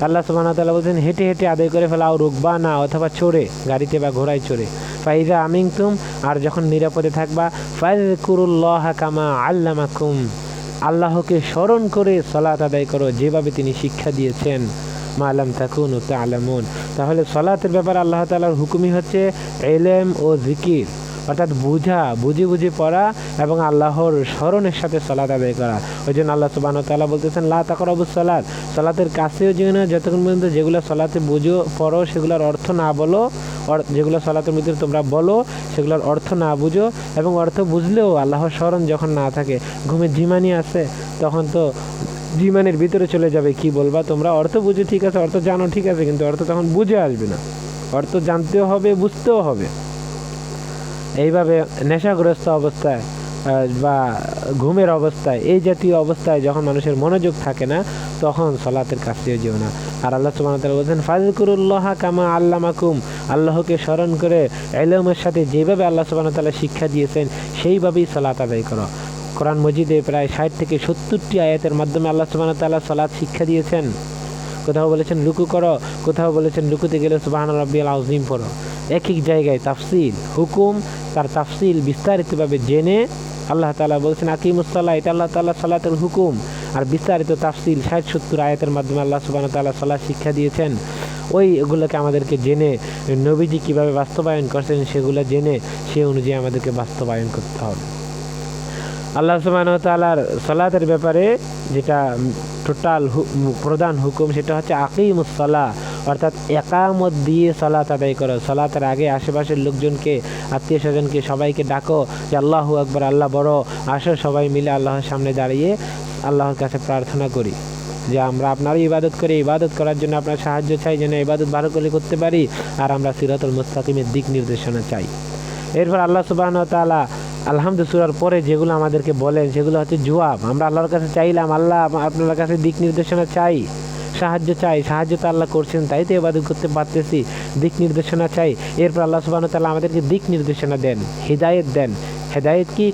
আল্লাহ সুবহানাহু ওয়া তাআলা বলছেন হেঁটে হেঁটে আদায় করে ফেলাও, রুকবানা অথবা চড়ে, গাড়িতে বা ঘোড়ায় চড়ে। ফাইজা আমিনতুম, আর যখন নিরাপদে থাকবা, ফাযকুরুল্লাহা কামা আল্লামাকুম, আল্লাহকে স্মরণ করে সালাত আদায় করো, যেভাবে তিনি শিক্ষা দিয়েছেন। মা লাম তাকুনু তা'লামুন, তাহলে সালাতের ব্যাপারে আল্লাহ তাআলার হুকুমই হচ্ছে ইলম ও জিকির, অর্থাৎ বুঝে বুঝে পড়া এবং আল্লাহর স্মরণের সাথে সালাত আদায় করা। ওই জন্য আল্লাহ সুবহানাহু ওয়া তাআলা বলতেছেন, লা তাকরাবুস সালাত, সালাতের কাছেও যেও না যতক্ষণ পর্যন্ত যেগুলো সালাতে বুঝো পড়ো সেগুলোর অর্থ না বলো, যেগুলো সালাতের মধ্যে তোমরা বলো সেগুলোর অর্থ না বুঝো, এবং অর্থ বুঝলেও আল্লাহর স্মরণ যখন না থাকে, ঘুমের ঝিমানি আছে, তখন তো জীবনের ভিতরে চলে যাবে। কি বলবা তোমরা? অর্থ বুঝে ঠিক আছে, অর্থ জানো ঠিক আছে, কিন্তু অর্থ তখন বুঝে আসবে না। অর্থ জানতেও হবে, বুঝতেও হবে। এইভাবে নেশাগ্রস্ত অবস্থায় বা ঘুমের অবস্থায়, এই জাতীয় অবস্থায় যখন মানুষের মনোযোগ থাকে না, তখন সালাতের কাছেও যেও না। আর আল্লাহ সুবহানাহু ওয়া তাআলা বলেছেন, ফাযকুরুল্লাহা কামা আল্লামাকুম, আল্লাহকে স্মরণ করে ইলমের সাথে যেভাবে আল্লাহ সুবহানাহু ওয়া তাআলা শিক্ষা দিয়েছেন সেইভাবেই সালাত আদায় করো। কোরআন মজিদে প্রায় 60 থেকে 70টি আয়াতের মাধ্যমে আল্লাহ সুবহানাহু ওয়া তাআলা সালাত শিক্ষা দিয়েছেন। কোথাও বলেছেন রুকু করো, কোথাও বলেছেন রুকুতে গেলে সুবহানা রাব্বিয়াল আযীম পড়ো। এক এক জায়গায় তাফসিল, হুকুম, তার তাফসিল বিস্তারিতভাবে জেনে আল্লাহ তাআলা বলছেন আকিমুস সালাহ, এটা আল্লাহ তাআলা সালাতের হুকুম। আর বিস্তারিত তাফসিল 60-70 আয়াতের মাধ্যমে আল্লাহ সুবহানাহু ওয়া তাআলা সালাত শিক্ষা দিয়েছেন। ওইগুলোকে আমাদেরকে জেনে নবীজি কীভাবে বাস্তবায়ন করছেন সেগুলো জেনে সে অনুযায়ী আমাদেরকে বাস্তবায়ন করতে হবে। আল্লাহ সুবহানাহু ওয়া তাআলার সালাতের ব্যাপারে যেটা টোটাল প্রধান হুকুম সেটা হচ্ছে আকিমুস সালাহ, অর্থাৎ একামত দিয়ে সালাত আদায় করো। সালাতের আগে আশেপাশের লোকজনকে, আত্মীয় স্বজনকে সবাইকে ডাকো যে আল্লাহু আকবার, আল্লাহ বড়, আসো সবাই মিলে আল্লাহর সামনে দাঁড়িয়ে আল্লাহর কাছে প্রার্থনা করি যে আমরা আপনার ইবাদত করি, ইবাদত করার জন্য আপনার সাহায্য চাই যেন ইবাদত ভালো করে করতে পারি, আর আমরা সিরাতুল মুস্তাকিমের দিক নির্দেশনা চাই। এরপর আল্লাহ সুবহানাহু ওয়া তাআলা আলহামদুলিল্লাহ সূরার পরে যেগুলো আমাদেরকে বলেন সেগুলো হচ্ছে জবাব। আমরা আল্লাহর কাছে চাইলাম, আল্লাহ আপনার কাছে দিক নির্দেশনা চাই, সাহায্য চাই, সাহায্য তো আল্লাহ করছেন, তাই তো ইবাদত করতে পারতেছি, দিক নির্দেশনা চাই। এরপর আল্লাহ সুবহানাহু ওয়া তাআলা আমাদেরকে দিক নির্দেশনা দেন, হিদায়াত দেন। হেদায়েত কি?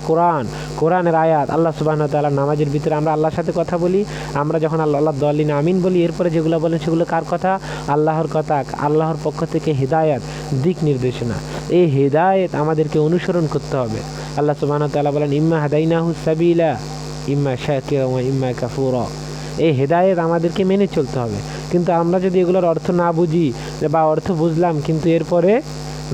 কোরআনের আয়াত। আল্লাহ সুবহানাহু ওয়া তাআলা নামাজের ভিতরে আমরা আল্লাহর সাথে কথা বলি, আমরা যখন আল্লাহ দাল্লিন আমিন বলি, এরপরে যেগুলো বলেন সেগুলো কার কথা? আল্লাহর কথা, আল্লাহর পক্ষ থেকে হিদায়াত, দিক নির্দেশনা। এই হিদায়াত আমাদেরকে অনুসরণ করতে হবে। আল্লাহ সুবহানাহু ওয়া তাআলা বলেন ইম্মা হাদাইনাহু সাবিলা ইম্মা শাকিরা ওয়া ইম্মা কাফুরা। এই হেদায়েত আমাদেরকে মেনে চলতে হবে। কিন্তু আমরা যদি এগুলোর অর্থ না বুঝি বা অর্থ বুঝলাম কিন্তু এরপরে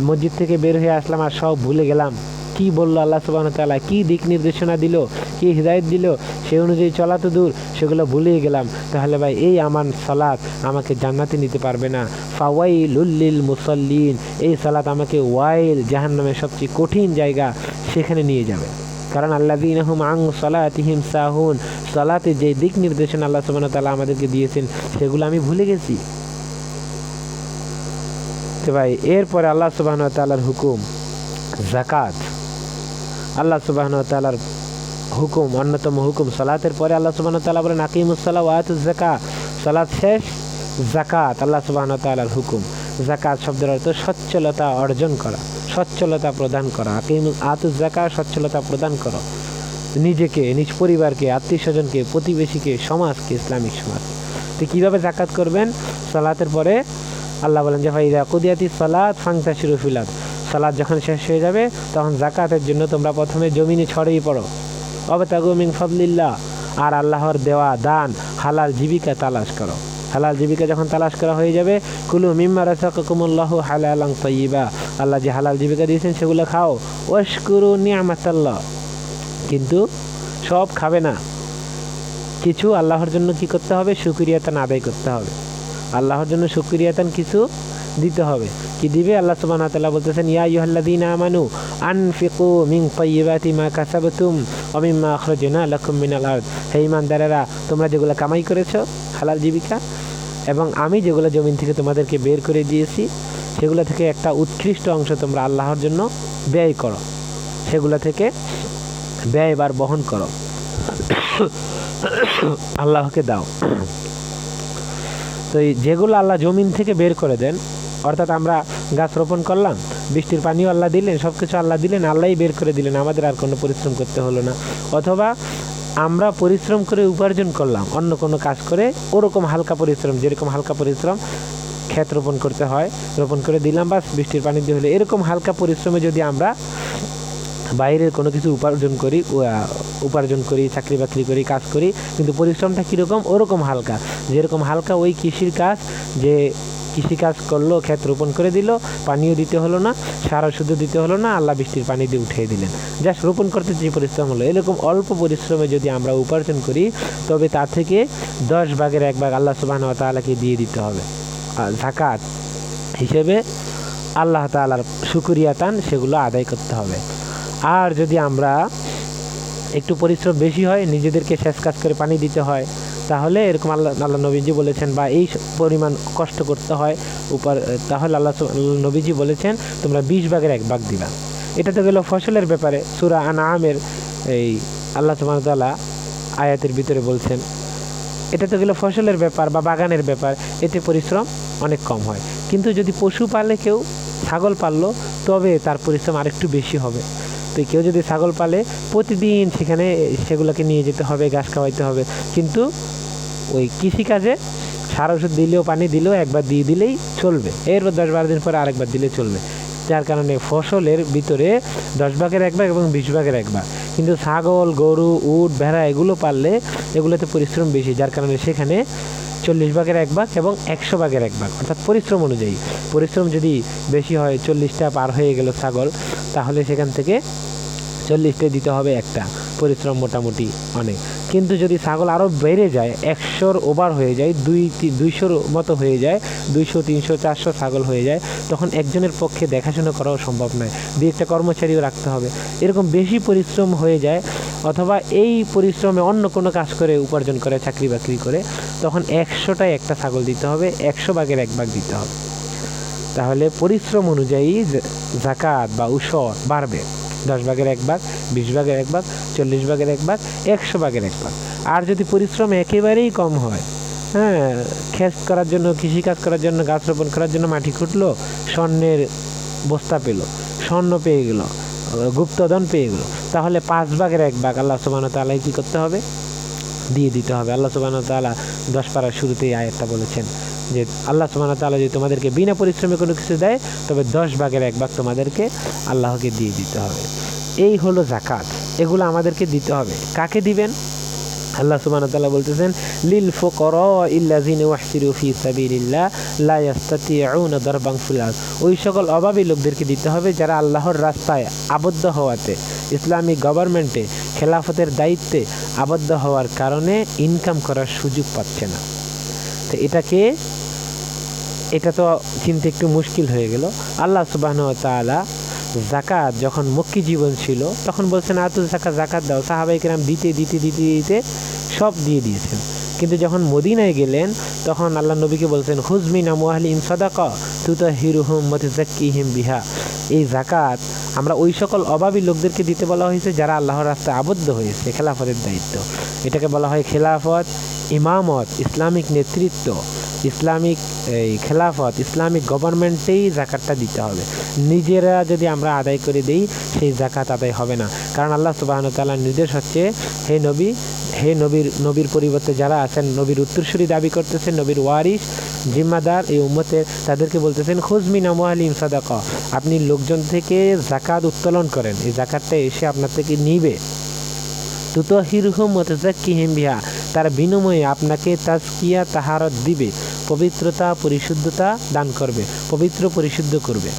মসজিদ থেকে বের হয়ে আসলাম আর সব ভুলে গেলাম, কি বললো আল্লাহ সুবহানাহু ওয়া তাআলা, কি দিক নির্দেশনা দিল, কি হিদায়াত দিল, সেই অনুযায়ী চলা তো দূর, সেগুলো ভুলেই গেলাম। তাহলে ভাই এই আমার সালাত আমাকে জান্নাতে নিতে পারবে না। ফাওয়াইলুল লিল মুসাল্লিন, এই সালাত আমাকে ওয়াইল, জাহান্নামের সবচেয়ে কঠিন জায়গা, সেখানে নিয়ে যাবে। কারণ আল্লাযীনা হুম আন সালাতিহিম সাহুন, সালাতে যে দিক নির্দেশনা আল্লাহ সুবহানাহু ওয়া তাআলা আমাদেরকে দিয়েছেন সেগুলো আমি ভুলে গেছি। তো ভাই এরপরে আল্লাহ সুবহানাহু ওয়া তাআলার হুকুম যাকাত। আল্লাহ সুবহানাহু ওয়া তাআলার হুকুম, অন্যতম হুকুম সালাতের পরে আল্লাহ সুবহানাহু ওয়া তাআলা বলেন আকিমুস সালাহ ওয়া আতুজ যাকাত, সালাত শেষ, যাকাত। আল্লাহ সুবহানাহু ওয়া তাআলার হুকুম। যাকাত শব্দের অর্থ সচ্ছলতা অর্জন করা, সচ্ছলতা প্রদান করা। আতুজ যাকাত, সচ্ছলতা প্রদান করো নিজেকে, নিজ পরিবারকে, আত্মীয় স্বজনকে, প্রতিবেশীকে, সমাজকে, ইসলামিক সমাজ। তো কীভাবে যাকাত করবেন? সালাতের পরে আল্লাহ বলেন যে ফাইদা কুদিয়াতিস সালাত ফান্তাশিরু ফিল আরদ, সালাত যখন শেষ হয়ে যাবে তখন যাকাতের জন্য তোমরা প্রথমে জমিনে ছড়িয়ে পড়ো। ওয়াবতাগু মিন ফাদলিল্লাহ, আর আল্লাহর দেওয়া দান হালাল জীবিকা তালাশ করো। হালাল জীবিকা যখন তালাশ করা হয়ে যাবে, কুলু মিম্মা রাযাকাকুমুল্লাহু হালালান তাইয়্যিবা, আল্লাহ যে হালাল জীবিকা দিয়েছেন সেগুলো খাও। ওয়াশকুরু নি'মাতাল্লাহ, কিন্তু সব খাবে না, কিছু আল্লাহর জন্য কি করতে হবে? শুকরিয়াতান আদায় করতে হবে। আল্লাহর জন্য শুকরিয়াতান কিছু দিতে হবে। কি দিবে? আল্লাহ সুবহানাহু ওয়া তাআলা বলতেছেন ইয়া আইয়ুহাল্লাযীনা আমানু আনফিকু মিন তাইয়্যিবাতি মা কাসাবতুম ওয়া মিম্মা আখরাজনা লাকুম মিনাল আরদ, হে ঈমানদারেরা, তোমরা যেগুলো কামাই করেছো হালাল জীবিকা, এবং আমি যেগুলো জমিন থেকে তোমাদেরকে বের করে দিয়েছি, সেগুলো থেকে একটা উৎকৃষ্ট অংশ তোমরা আল্লাহর জন্য ব্যয় করো, সেগুলো থেকে ব্যয় বার বহন করো, আল্লাহকে দাও। তো যেগুলো আল্লাহ জমিন থেকে বের করে দেন, অর্থাৎ আমরা গাছ রোপণ করলাম, বৃষ্টির পানিও আল্লাহ দিলেন, সব কিছু আল্লাহ দিলেন, আল্লাহই বের করে দিলেন, আমাদের আর কোনো পরিশ্রম করতে হলো না। অথবা আমরা পরিশ্রম করে উপার্জন করলাম অন্য কোনো কাজ করে, ওরকম হালকা পরিশ্রম, যেরকম হালকা পরিশ্রম ক্ষেত রোপণ করতে হয়, রোপণ করে দিলাম, বাস বৃষ্টির পানি দিয়ে হলে, এরকম হালকা পরিশ্রমে যদি আমরা বাইরের কোনো কিছু উপার্জন করি, চাকরি বাকরি করি, কাজ করি, কিন্তু পরিশ্রমটা কীরকম? ওরকম হালকা, যেরকম হালকা ওই কৃষির কাজ, যে কৃষিকাজ করলো, ক্ষেত রোপণ করে দিল, পানিও দিতে হলো না, সার ওষুধও দিতে হলো না, আল্লাহ বৃষ্টির পানি দিয়ে উঠিয়ে দিলেন, জাস্ট রোপণ করতে যে পরিশ্রম হলো, এরকম অল্প পরিশ্রমে যদি আমরা উপার্জন করি, তবে তার থেকে 10 ভাগের 1 ভাগ আল্লাহ সুবহানাহু ওয়া তাআলাকে দিয়ে দিতে হবে যাকাত হিসেবে। আল্লাহ তাআলার শুকরিয়াতান সেগুলো আদায় করতে হবে। আর যদি আমরা একটু পরিশ্রম বেশি হয়, নিজেদেরকে শেষ কাজ করে পানি দিতে হয়, তাহলে এরকম আল্লাহ নবীজি বলেছেন, বা এই পরিমাণ কষ্ট করতে হয় তাহলে আল্লাহ নবীজি বলেছেন তোমরা 20 ভাগের 1 ভাগ দিবা। এটা তো গেল ফসলের ব্যাপারে। সূরা আনআমের এই আল্লাহ সুবহানাহু ওয়া তাআলা আয়াতের ভিতরে বলছেন, এটা তো গেল ফসলের ব্যাপার বা বাগানের ব্যাপার, এতে পরিশ্রম অনেক কম হয়। কিন্তু যদি পশু পালে, কেউ ছাগল পাললো, তবে তার পরিশ্রম আরেকটু বেশি হবে। তো কেউ যদি ছাগল পালে, প্রতিদিন সেখানে সেগুলোকে নিয়ে যেতে হবে, ঘাস খাওয়াইতে হবে। কিন্তু ওই কৃষিকাজে সার ওষুধ দিলেও, পানি দিলেও একবার দিয়ে দিলেই চলবে, এরপর 10-12 দিন পরে আরেকবার দিলে চলবে। যার কারণে ফসলের ভিতরে 10 ভাগের 1 ভাগ এবং 20 ভাগের 1 ভাগ। কিন্তু ছাগল, গরু, উট, ভেড়া এগুলো পাললে এগুলোতে পরিশ্রম বেশি, যার কারণে সেখানে 40 ভাগের 1 ভাগ এবং 100 ভাগের 1 ভাগ, অর্থাৎ পরিশ্রম অনুযায়ী। পরিশ্রম যদি বেশি হয়, 40টা পার হয়ে গেল ছাগল, তাহলে সেখান থেকে 40টা দিতে হবে একটা, পরিশ্রম মোটামুটি অনেক। কিন্তু যদি ছাগল আরও বেড়ে যায়, 100-র ওভার হয়ে যায়, 200-র মতো হয়ে যায়, 200, 300, 400 ছাগল হয়ে যায়, তখন একজনের পক্ষে দেখাশোনা করাও সম্ভব নয়, 2-একটা কর্মচারীও রাখতে হবে। এরকম বেশি পরিশ্রম হয়ে যায়, অথবা এই পরিশ্রমে অন্য কোনো কাজ করে উপার্জন করে, চাকরি বাকরি করে, তখন 100টায় একটা ছাগল দিতে হবে, 100 ভাগের 1 ভাগ দিতে হবে। তাহলে পরিশ্রম অনুযায়ী যাকাত বা উশর বাড়বে। 10 ভাগের 1 ভাগ, 20 ভাগের 1 ভাগ, 40 ভাগের 1 ভাগ, 100 ভাগের 1 ভাগ। আর যদি পরিশ্রম একেবারেই কম হয়, ক্ষেত করার জন্য, কৃষিকাজ করার জন্য, গাছ রোপণ করার জন্য মাটি খুঁটলো, স্বর্ণের বস্তা পেল, স্বর্ণ পেয়ে গেল, গুপ্তধন পেয়ে গেল, তাহলে 5 ভাগের 1 ভাগ আল্লাহ সুবহানাহু ওয়া তাআলা কী করতে হবে? দিয়ে দিতে হবে। আল্লাহ সুবহানাহু ওয়া তাআলা 10 পারার শুরুতেই আয়াতটা বলেছেন যে আল্লাহ সুবহানাহু ওয়া তাআলা যদি তোমাদেরকে বিনা পরিশ্রমে কোনো কিছু দেয়, তবে 10 ভাগের 1 ভাগ তোমাদেরকে আল্লাহকে দিয়ে দিতে হবে। এই হলো যাকাত, এগুলো আমাদেরকে দিতে হবে। কাকে দিবেন? আল্লাহ সুবহানাহু ওয়া তাআলা বলতেছেন লিল ফুকারাইল্লাযিনা উহসিরু ফি সাবিলিল্লাহ লা ইস্তাতিউনা দারবান ফিল আরদ। ওই সকল অভাবী লোকদেরকে দিতে হবে যারা আল্লাহর রাস্তায় আবদ্ধ হওয়াতে, ইসলামিক গভর্নমেন্টে খেলাফতের দায়িত্বে আবদ্ধ হওয়ার কারণে ইনকাম করার সুযোগ পাচ্ছে না। তো এটা তো চিনতে একটু মুশকিল হয়ে গেল। আল্লাহ সুবহানাহু ওয়া তাআলা যাকাত যখন মক্কি জীবন ছিল তখন বলছেন আতু যাকাত দাও, সাহাবায়ে কেরাম দিতে দিতে দিতে দিতে সব দিয়ে দিয়েছেন। কিন্তু যখন মদিনায় গেলেন তখন আল্লাহ নবীকে বলছেন খুয মিন আমওয়ালিহিম সাদাকা তুতাহিরুহুম ওয়া তুযাক্কিহিম বিহা। এই যাকাত আমরা ওই সকল অভাবী লোকদেরকে দিতে বলা হয়েছে যারা আল্লাহর রাস্তায় আবদ্ধ হয়েছে, খেলাফতের দায়িত্ব। এটাকে বলা হয় খেলাফত, ইমামত, ইসলামিক নেতৃত্ব, ইসলামিক খেলাফত, ইসলামিক গভর্নমেন্টেই জাকাতটা দিতে হবে। নিজেরা যদি আমরা আদায় করে দেই সেই জাকাত আদায় হবে না। কারণ আল্লাহ সুবহানাহু ওয়া তাআলার নির্দেশ হচ্ছে হে নবীর পরিবর্তে যারা আছেন, নবীর উত্তরসূরি দাবি করতেছেন, নবীর ওয়ারিস জিম্মাদার এই উম্মতের, তাদেরকে বলতেছেন খুয মিন আমওয়ালিহিম সাদাকা, আপনি লোকজন থেকে জাকাত উত্তোলন করেন, এই জাকাতটা এসে আপনার থেকে নিবে। তুতাহিরুহুম ওয়া তুযাক্কিহিম বিহা, তার বিনিময়ে আপনাকে তাজকিয়া তাহারত দিবে, পবিত্রতা পরিশুদ্ধতা দান করবে, পবিত্র পরিশুদ্ধ করবে।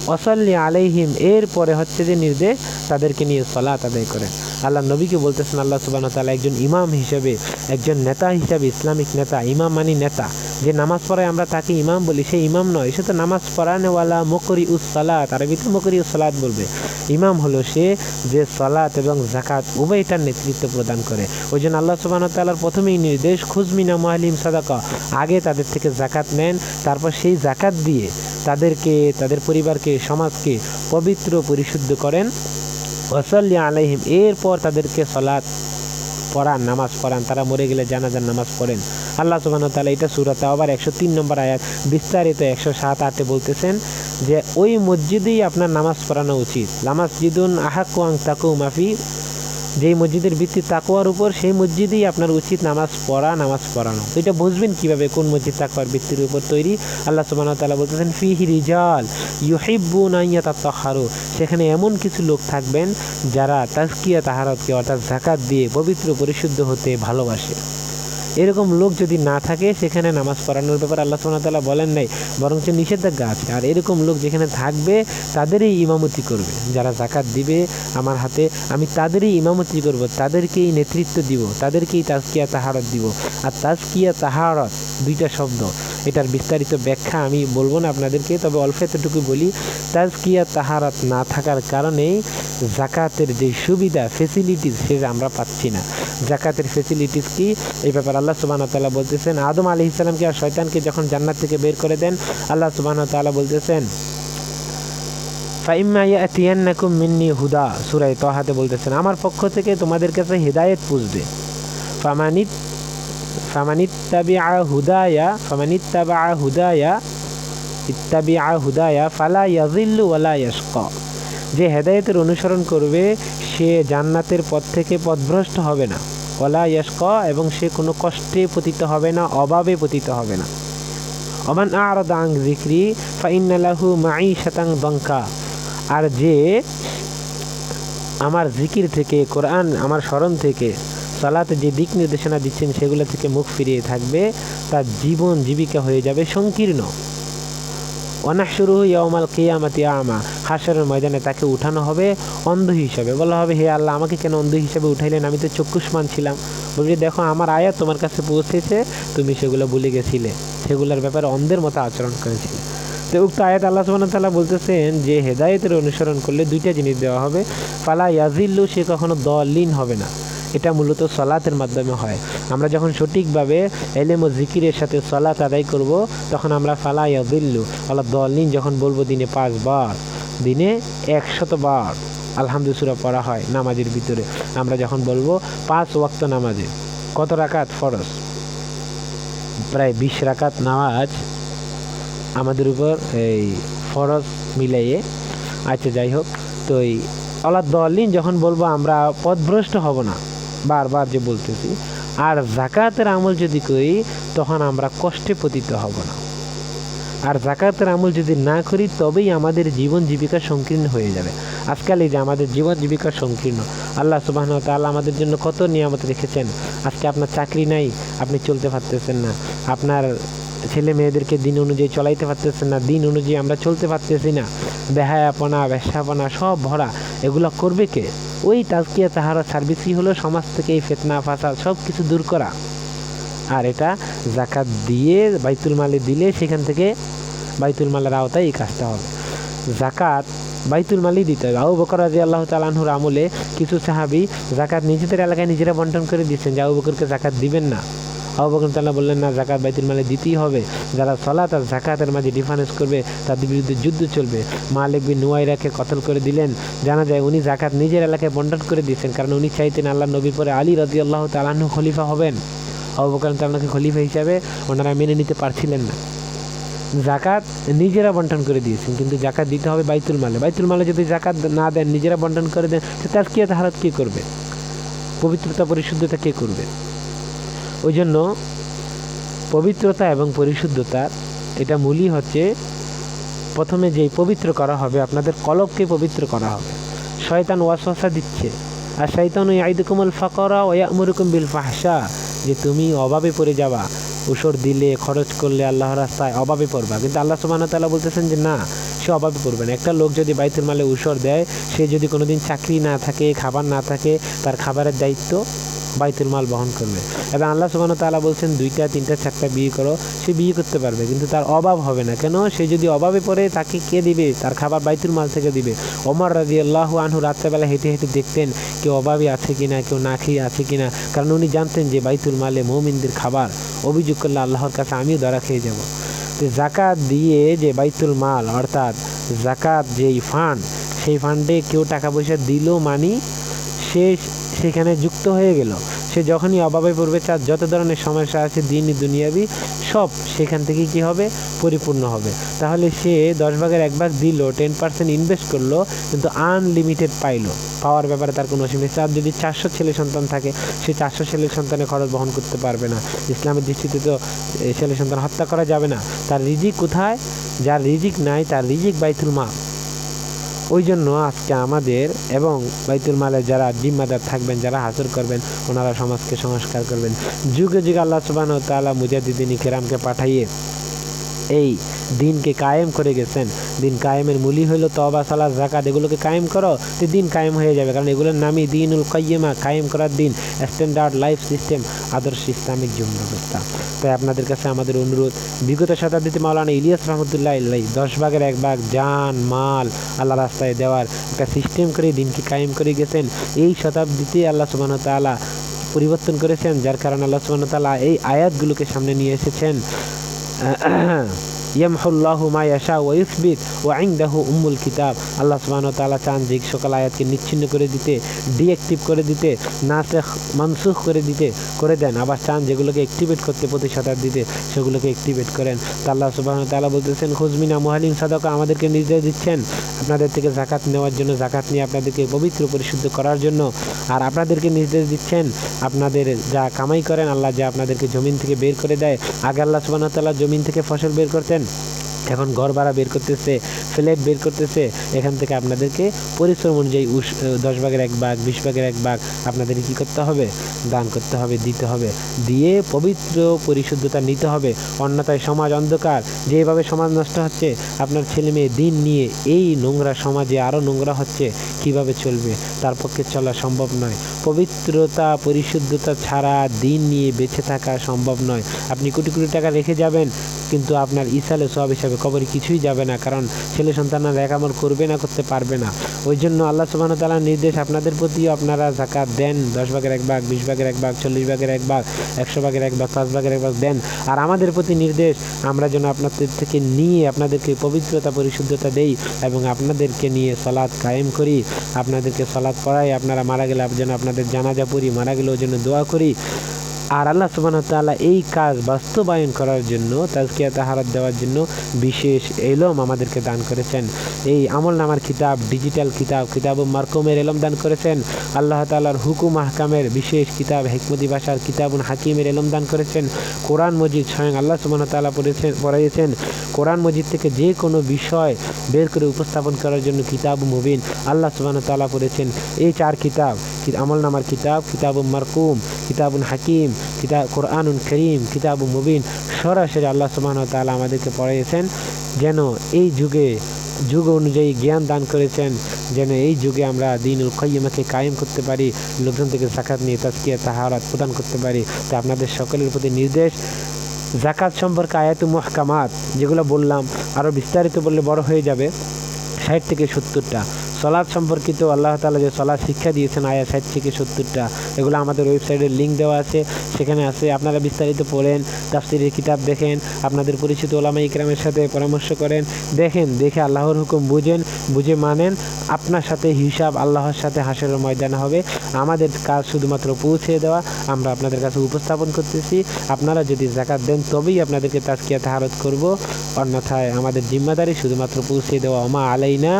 ওয়াসাল্লি আলাইহিম, এরপরে হচ্ছে যে নির্দেশ তাদেরকে নিয়ে সালাত আদায় করেন। আল্লাহ নবীকে বলতেছেন আল্লাহ সুবহানাহু ওয়া তাআলা একজন ইমাম হিসেবে, একজন নেতা হিসেবে, ইসলামিক নেতা, ইমাম মানে নেতা, যে নামাজ পড়ায় আমরা তাকে ইমাম বলি, সে ইমাম নয়, সে তো নামাজ পড়ানেওয়ালা, মুকরিউস সালাত, আরবিতে মুকরিউস সালাত বলবে। ইমাম হলো সে যে সালাত এবং জাকাত উভয়টার নেতৃত্ব প্রদান করে। ওই জন্য আল্লাহ সুবহানাহু ওয়া তাআলার প্রথমেই নির্দেশ খুয মিন আমওয়ালিহিম সাদাকা, আগে তাদের থেকে জাকাত নেন, তারপর সেই জাকাত দিয়ে তাদেরকে, তাদের পরিবারকে, সমাজকে পবিত্র পরিশুদ্ধ করেন। ওয়াসাল্লি আলাইহিম, এরপর তাদেরকে সালাত পড়ান, নামাজ পড়ান, তারা মরে গেলে জানাজার নামাজ পড়েন। আল্লাহ সুবহানাহু ওয়া তাআলা এটা সূরা তাওবার 103 নম্বর আয়াত বিস্তারিত 107-8 বলতেছেন যে ওই মসজিদেই আপনার নামাজ পড়ানো উচিত। লামাসজিদুন আহাক্কু আন তাকুমা ফি, যেই মসজিদের ভিত্তি তাকওয়ার উপর, সেই মসজিদেই আপনার উচিত নামাজ পড়ানো। তো এটা বুঝবেন কিভাবে কোন মসজিদ তাকওয়ার ভিত্তির উপর তৈরি? আল্লাহ সুবহানাহু ওয়া তাআলা বলতেছেন ফিহি রিজাল ইউহিব্বুনা আন ইয়াতাতাহহারু, সেখানে এমন কিছু লোক থাকবেন যারা তাজকিয়া তাহারতকে অর্থাৎ যাকাত দিয়ে পবিত্র পরিশুদ্ধ হতে ভালোবাসে। এরকম লোক যদি না থাকে সেখানে নামাজ পড়ানোর ব্যাপারে আল্লাহ সুবহানাহু ওয়া তাআলা বলেন নাই, বরঞ্চ নিষেধাজ্ঞা আছে। আর এরকম লোক যেখানে থাকবে তাদেরই ইমামতি করবে, যারা যাকাত দিবে আমার হাতে, আমি তাদেরই ইমামতি করব, তাদেরকেই নেতৃত্ব দিব, তাদেরকেই তাজকিয়া তাহারত দিব। আর তাজকিয়া তাহারত দুইটা শব্দ, এটার বিস্তারিত ব্যাখ্যা আমি বলবো না আপনাদেরকে, তবে অল্প এতটুকু বলি। তাজকিয়া তাহারত না থাকার কারণেই জাকাতের যে সুবিধা, ফেসিলিটিস, সেটা আমরা পাচ্ছি না। জাকাতের ফেসিলিটিস কি, এই ব্যাপারে আল্লাহ সুবহানাহু ওয়া তাআলা বলতেছেন আদম আলাইহিস সালামকে আর শয়তানকে যখন জান্নাত থেকে বের করে দেন, আল্লাহ সুবহানাহু ওয়া তাআলা বলতেছেন ফাইম্মা ইয়াতিয়ান্নাকুম মিন্নি হুদা, সূরা তাহাতে বলতেছেন আমার পক্ষ থেকে তোমাদের কাছে হিদায়াত পুঁজবে। ফামানিত্তাবিআ হুদায়া ফালা ইয়াযিল্লু ওয়ালা ইয়াশকা, যে হেদায়েতের অনুসরণ করবে সে জান্নাতের পথ থেকে পথভ্রষ্ট হবে না, ওয়ালা ইয়াশকা, এবং সে কোনো কষ্টে পতিত হবে না, অভাবে পতিত হবে না। ওমান আ'রাদা আন যিকরি ফাইন্না লাহু মাঈশাতান দানকা, আর যে আমার জিকির থেকে, কোরআন, আমার স্মরণ থেকে, সালাতে যে দিক নির্দেশনা দিচ্ছেন সেগুলো থেকে মুখ ফিরিয়ে থাকবে, তার জীবন জীবিকা হয়ে যাবে সংকীর্ণ। ওয়ানাহশুরুহু ইয়াওমাল কিয়ামাতি আমা, হাশরের ময়দানে তাকে উঠানো হবে অন্ধ হিসাবে। বলা হবে হে আল্লাহ, আমাকে কেন অন্ধ হিসাবে উঠাইলেন? আমি তো চক্ষুষ্মান ছিলাম। বলবি দেখো আমার আয়াত তোমার কাছে পৌঁছেছে, তুমি সেগুলো ভুলে গেছিলে, সেগুলোর ব্যাপারে অন্ধের মতো আচরণ করেছিলে। তো উক্ত আয়াত আল্লাহ সুবহানাহু ওয়া তাআলা বলতেছেন যে হেদায়েতের অনুসরণ করলে দুইটা জিনিস দেওয়া হবে, ফালা ইয়াজিল্লু, সে কখনো দলিন হবে না। এটা মূলত সালাতের মাধ্যমে হয়। আমরা যখন সঠিকভাবে ইলম ও জিকিরের সাথে সালাত আদায় করব, তখন আমরা ফালা ইয়াজিল্লু ওয়ালা দলিন যখন বলবো, দিনে 5 বার, দিনে 100 বার আলহামদুলিল্লাহ সূরা পড়া হয় নামাজের ভিতরে। আমরা যখন বলবো 5 ওয়াক্ত নামাজে কত রাকাত ফরজ, প্রায় 20 রাকাত নামাজ আমাদের উপর এই ফরজ মিলাইয়ে। আচ্ছা যাই হোক, তো এই ওয়ালা দলিন যখন বলবো আমরা পথভ্রষ্ট হব না, বারবার যে বলতেছি। আর যাকাতের আমল যদি করি তখন আমরা কষ্টে পতিত হব না। আর জাকাতের আমল যদি না করি তবেই আমাদের জীবন জীবিকা সংকীর্ণ হয়ে যাবে। আজকাল এই যে আমাদের জীবন জীবিকা সংকীর্ণ, আল্লাহ সুবহানাহু ওয়া তাআলা আমাদের জন্য কত নিয়ামত রেখেছেন। আজকে আপনার চাকরি নাই, আপনি চলতে পারতেছেন না, আপনার ছেলে মেয়েদেরকে দিন অনুযায়ী চলাইতে পারতেছেন না, দিন অনুযায়ী আমরা চলতে পারতেছি না, বেহায়াপনা বেশ্যাপনা সব ভরা। এগুলো করবে কে? ওই তাজকিয়া তাহারা সার্ভিসই হলো সমাজ থেকে এই ফিতনা ফাসাদ সব কিছু দূর করা। আর এটা জাকাত দিয়ে বাইতুল মালে দিলে সেখান থেকে বাইতুল মালের আওতায় এই কাজটা হবে। জাকাত বাইতুল মালেই দিতে হবে। আবু বকর রাদিয়াল্লাহু তাআলা আনহুর আমলে কিছু সাহাবী জাকাত নিজেদের এলাকায় নিজেরা বন্টন করে দিচ্ছেন যে আবু বকরকে জাকাত দিবেন না। আবু বকর তাআলা বললেন না, জাকাত বাইতুল মালে দিতেই হবে। যারা সালাত আর জাকাতের মাঝে ডিফারেন্স করবে তাদের বিরুদ্ধে যুদ্ধ চলবে। মালিক বিন নুয়াইরাকে কতল করে দিলেন। জানা যায় উনি জাকাত নিজের এলাকায় বন্টন করে দিয়েছেন, কারণ উনি চাইতেন আল্লাহ নবীর পরে আলী রাদিয়াল্লাহু তাআলা আনহু খলিফা হবেন। আবু বকর তাআলাকে খলিফা হিসাবে ওনারা মেনে নিতে পারছিলেন না। জাকাত নিজেরা বন্টন করে দিয়েছেন, কিন্তু জাকাত দিতে হবে বাইতুল মালে। বাইতুল মালে যদি জাকাত না দেন, নিজেরা বন্টন করে দেন, তাজকিয়া তাহারাত কে করবে? পবিত্রতা পরিশুদ্ধতা কে করবে? ওই জন্য পবিত্রতা এবং পরিশুদ্ধতার এটা মূলই হচ্ছে, প্রথমে যেই পবিত্র করা হবে আপনাদের কলবকে পবিত্র করা হবে। শয়তান ওয়াসওয়াসা দিচ্ছে, আর শয়তান ইয়াইদুকুমুল ফাকরা ওয়া ইয়া'মুরুকুম বিল ফাহশা, যে তুমি অভাবে পড়ে যাবা, উসর দিলে খরচ করলে আল্লাহর রাস্তায় অভাবে পড়বা। কিন্তু আল্লাহ সুবহানাহু ওয়া তাআলা বলতেছেন যে না, সে অভাবে পড়বে না। একটা লোক যদি বাইতুল মালে উসর দেয়, সে যদি কোনোদিন চাকরি না থাকে, খাবার না থাকে, তার খাবারের দায়িত্ব বাইতুল মাল বহন করবে। এবং আল্লাহ সুবহানাহু ওয়া তাআলা বলছেন 2টা 3টা 4টা বিয়ে করো, সে বিয়ে করতে পারবে, কিন্তু তার অভাব হবে না। কেন? সে যদি অভাবে পড়ে তাকে কে দিবে? তার খাবার বাইতুল মাল থেকে দিবে। ওমর রাদিয়াল্লাহু আনহু রাত্রেবেলা হেঁটে হেঁটে দেখতেন কেউ অভাবী আছে কিনা, কেউ না খেয়ে আছে কিনা, কারণ উনি জানতেন যে বাইতুল মালে মুমিনদের খাবার, অভিযোগ করলে আল্লাহর কাছে আমিও ধরা খেয়ে যাব। তো জাকাত দিয়ে যে বাইতুল মাল, অর্থাৎ জাকাত যেই ফান্ড, সেই ফান্ডে কেউ টাকা পয়সা দিল মানি সে সেখানে যুক্ত হয়ে গেল। সে যখনই অভাবে পড়বে, তার যত ধরনের সমস্যা আছে দিনই দুনিয়াবি সব সেখান থেকে কি হবে? পরিপূর্ণ হবে। তাহলে সে 10 ভাগের 1 ভাগ দিল, 10% ইনভেস্ট করলো, কিন্তু আনলিমিটেড পাইলো। পাওয়ার ব্যাপারে তার কোনো অসুবিধা নেই। তার যদি 400 ছেলে সন্তান থাকে, সে 400 ছেলে সন্তানের খরচ বহন করতে পারবে না। ইসলামের দৃষ্টিতে তো ছেলে সন্তান হত্যা করা যাবে না। তার রিজিক কোথায়? যার রিজিক নাই তার রিজিক বাইতুল মাল। ওই জন্য আজকে আমাদের এবং বাইতুল মালের যারা জিম্মাদার থাকবেন, যারা হাসিল করবেন, ওনারা সমাজকে সংস্কার করবেন। যুগে যুগে আল্লাহ সুবহানাহু ওয়া তাআলা মুজাদ্দিদিন কিরামকে পাঠাইয়ে এই দিনকে কায়েম করে গেছেন। দিন কায়েমের মূলই হলো তওবা, সালাত, যাকাত। এগুলোকে কায়েম করো, তো দিন কায়েম হয়ে যাবে, কারণ এগুলোর নামই দিনুল কাইয়্যিমা, কায়েম করার দিন, স্ট্যান্ডার্ড লাইফ সিস্টেম, আদর্শ ইসলামিক জীবন ব্যবস্থা। তাই আপনাদের কাছে আমাদের অনুরোধ, বিগত শতাব্দীতে মাওলানা ইলিয়াস রহমতুল্লাহ আলাইহি 10 ভাগের 1 ভাগ জান মাল আল্লাহ রাস্তায় দেওয়ার একটা সিস্টেম করে দিনকে কায়েম করে গেছেন। এই শতাব্দীতে আল্লাহ সুবহানাহু ওয়া তাআলা পরিবর্তন করেছেন, যার কারণে আল্লাহ সুবহানাহু ওয়া তাআলা এই আয়াতগুলোকে সামনে নিয়ে এসেছেন। ইয়ামহুল্লাহু মা ইয়াশা ওয়া ইউসবিত ওয়া ইনদাহু উম্মুল কিতাব। আল্লাহ সুবহানাহু ওয়া তাআলা চান যে সকল আয়াতকে নিচ্ছিন্ন করে দিতে, ডিঅ্যাক্টিভ করে দিতে, নাসিখ মানসুখ করে দেন। আবার চান যেগুলোকে অ্যাক্টিভেট করতে প্রতি শতাব্দীতে, সেগুলোকে অ্যাক্টিভেট করেন। তা আল্লাহ সুবহানাহু ওয়া তাআলা বলতেছেন, খুযমিন আমওয়ালিহিম সাদাকা, আমাদেরকে নির্দেশ দিচ্ছেন আপনাদের থেকে জাকাত নেওয়ার জন্য, জাকাত নিয়ে আপনাদেরকে পবিত্র পরিশুদ্ধ করার জন্য। আর আপনাদেরকে নির্দেশ দিচ্ছেন আপনাদের যা কামাই করেন, আল্লাহ যা আপনাদেরকে জমিন থেকে বের করে দেয়। আগে আল্লাহ সুবহানাহু ওয়া তাআলা জমিন থেকে ফসল বের করতেন, এখন ঘর ভাড়া বের করতেছে, ফ্ল্যাট বের করতেছে। এখান থেকে আপনাদেরকে পরিশ্রম অনুযায়ী 10 ভাগের 1 ভাগ, 20 ভাগের 1 ভাগ আপনাদেরকে কী করতে হবে? দান করতে হবে, দিতে হবে। দিয়ে পবিত্র পরিশুদ্ধতা নিতে হবে। অন্যথায় সমাজ অন্ধকার, যেভাবে সমাজ নষ্ট হচ্ছে, আপনার ছেলে মেয়ে দিন নিয়ে এই নোংরা সমাজে আরও নোংরা হচ্ছে, কিভাবে চলবে? তার পক্ষে চলা সম্ভব নয়। পবিত্রতা পরিশুদ্ধতা ছাড়া দিন নিয়ে বেঁচে থাকা সম্ভব নয়। আপনি কোটি কোটি টাকা রেখে যাবেন, কিন্তু আপনার ইসালে সওয়াব হিসাবে কবরে কিছুই যাবে না, কারণ ছেলে সন্তানরা নেক আমল করবে না, করতে পারবে না। ওই জন্য আল্লাহ সুবহানাহু ওয়া তাআলার নির্দেশ, আপনাদের প্রতিও আপনারা যাকাত দেন। 10 ভাগের 1 ভাগ, 20 ভাগের 1 ভাগ, 40 ভাগের 1 ভাগ, 100 ভাগের 1 ভাগ, 5 ভাগের 1 ভাগ দেন। আর আমাদের প্রতি নির্দেশ, আমরা যেন আপনাদের থেকে নিয়ে আপনাদেরকে পবিত্রতা পরিশুদ্ধতা দেই এবং আপনাদেরকে নিয়ে সালাত কায়েম করি, আপনাদেরকে সালাত পড়াই। আপনারা মারা গেলে যেন আপনাদের জানাজা পড়ি, মারা গেলেও যেন দোয়া করি। আর আল্লাহ সুবহানাহু ওয়া তাআলা এই কাজ বাস্তবায়ন করার জন্য, তাজকিয়া তাহারাত দেওয়ার জন্য বিশেষ ইলম আমাদেরকে দান করেছেন। এই আমলনামার কিতাব, ডিজিটাল কিতাব, কিতাব মারকুমের ইলম দান করেছেন। আল্লাহ তাআলার হুকুম আহকামের বিশেষ কিতাব, হিকমতি ভাষার কিতাবুন হাকিমের ইলম দান করেছেন। কোরআন মজিদ স্বয়ং আল্লাহ সুবহানাহু ওয়া তাআলা পড়িয়েছেন। কোরআন মজিদ থেকে যে কোনো বিষয় বের করে উপস্থাপন করার জন্য কিতাব মুবিন আল্লাহ সুবহানাহু ওয়া তাআলা পড়েছেন। এই 4 কিতাব, আমলনামার কিতাব, কিতাবুন মারকুম, কিতাবুন হাকিম, কোরআনুন করিম, কিতাব মুবিন, সরাসরি আল্লাহ সুবহানাহু ওয়া তাআলা আমাদেরকে পড়িয়েছেন যেন এই যুগ অনুযায়ী জ্ঞান দান করেছেন, যেন এই যুগে আমরা দ্বীনুল কাইয়্যিমাকে কায়েম করতে পারি, লোকজন থেকে যাকাত নিয়ে তাজকিয়া তাহারাত প্রদান করতে পারি। তো আপনাদের সকলের প্রতি নির্দেশ, যাকাত সম্পর্কে আয়াতু মুহকামাত যেগুলো বললাম, আরও বিস্তারিত বললে বড় হয়ে যাবে, 60 থেকে 70টা। সলাৎ সম্পর্কিত আল্লাহ তাআলা যে সলাৎ শিক্ষা দিয়েছেন আয়াত 60 থেকে 70টা, এগুলো আমাদের ওয়েবসাইটের লিঙ্ক দেওয়া আছে, সেখানে আছে। আপনারা বিস্তারিত পড়েন, তাফসীরের কিতাব দেখেন, আপনাদের পরিচিত ওলামা ইকরামের সাথে পরামর্শ করেন, দেখে আল্লাহর হুকুম বুঝে মানেন। আপনার সাথে হিসাব আল্লাহর সাথে হাসরের ময়দানে হবে। আমাদের কাজ শুধুমাত্র পৌঁছে দেওয়া, আমরা আপনাদের কাছে উপস্থাপন করতেছি। আপনারা যদি যাকাত দেন তবেই আপনাদেরকে তাজকিয়া তাহারাত করব, অন্যথায় আমাদের জিম্মাদারি শুধুমাত্র পৌঁছে দেওয়া। ওমা আলাইনা,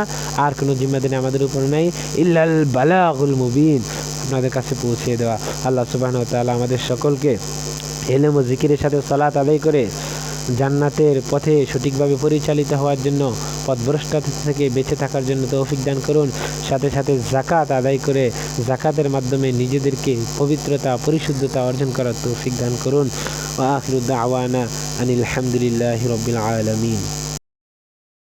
আর কোনো জিম্মাদারি আমাদের উপর নাই, ইল্লাল বালাগুল মুবিন, আপনাদের কাছে পৌঁছে দেওয়া। আল্লাহ সুবহানাহু ওয়া তাআলা আমাদের সকলকে ইলম ও জিকিরের সাথে সালাত আদায় করে জান্নাতের পথে সঠিকভাবে পরিচালিত হওয়ার জন্য, পথভ্রষ্টতা থেকে বেঁচে থাকার জন্য তৌফিক দান করুন। সাথে সাথে যাকাত আদায় করে যাকাতের মাধ্যমে নিজেদেরকে পবিত্রতা, পরিশুদ্ধতা অর্জন করার তৌফিক দান করুন। ওয়া আখিরু দাওয়ানা আনিল হামদুলিল্লাহি রাব্বিল আলামিন।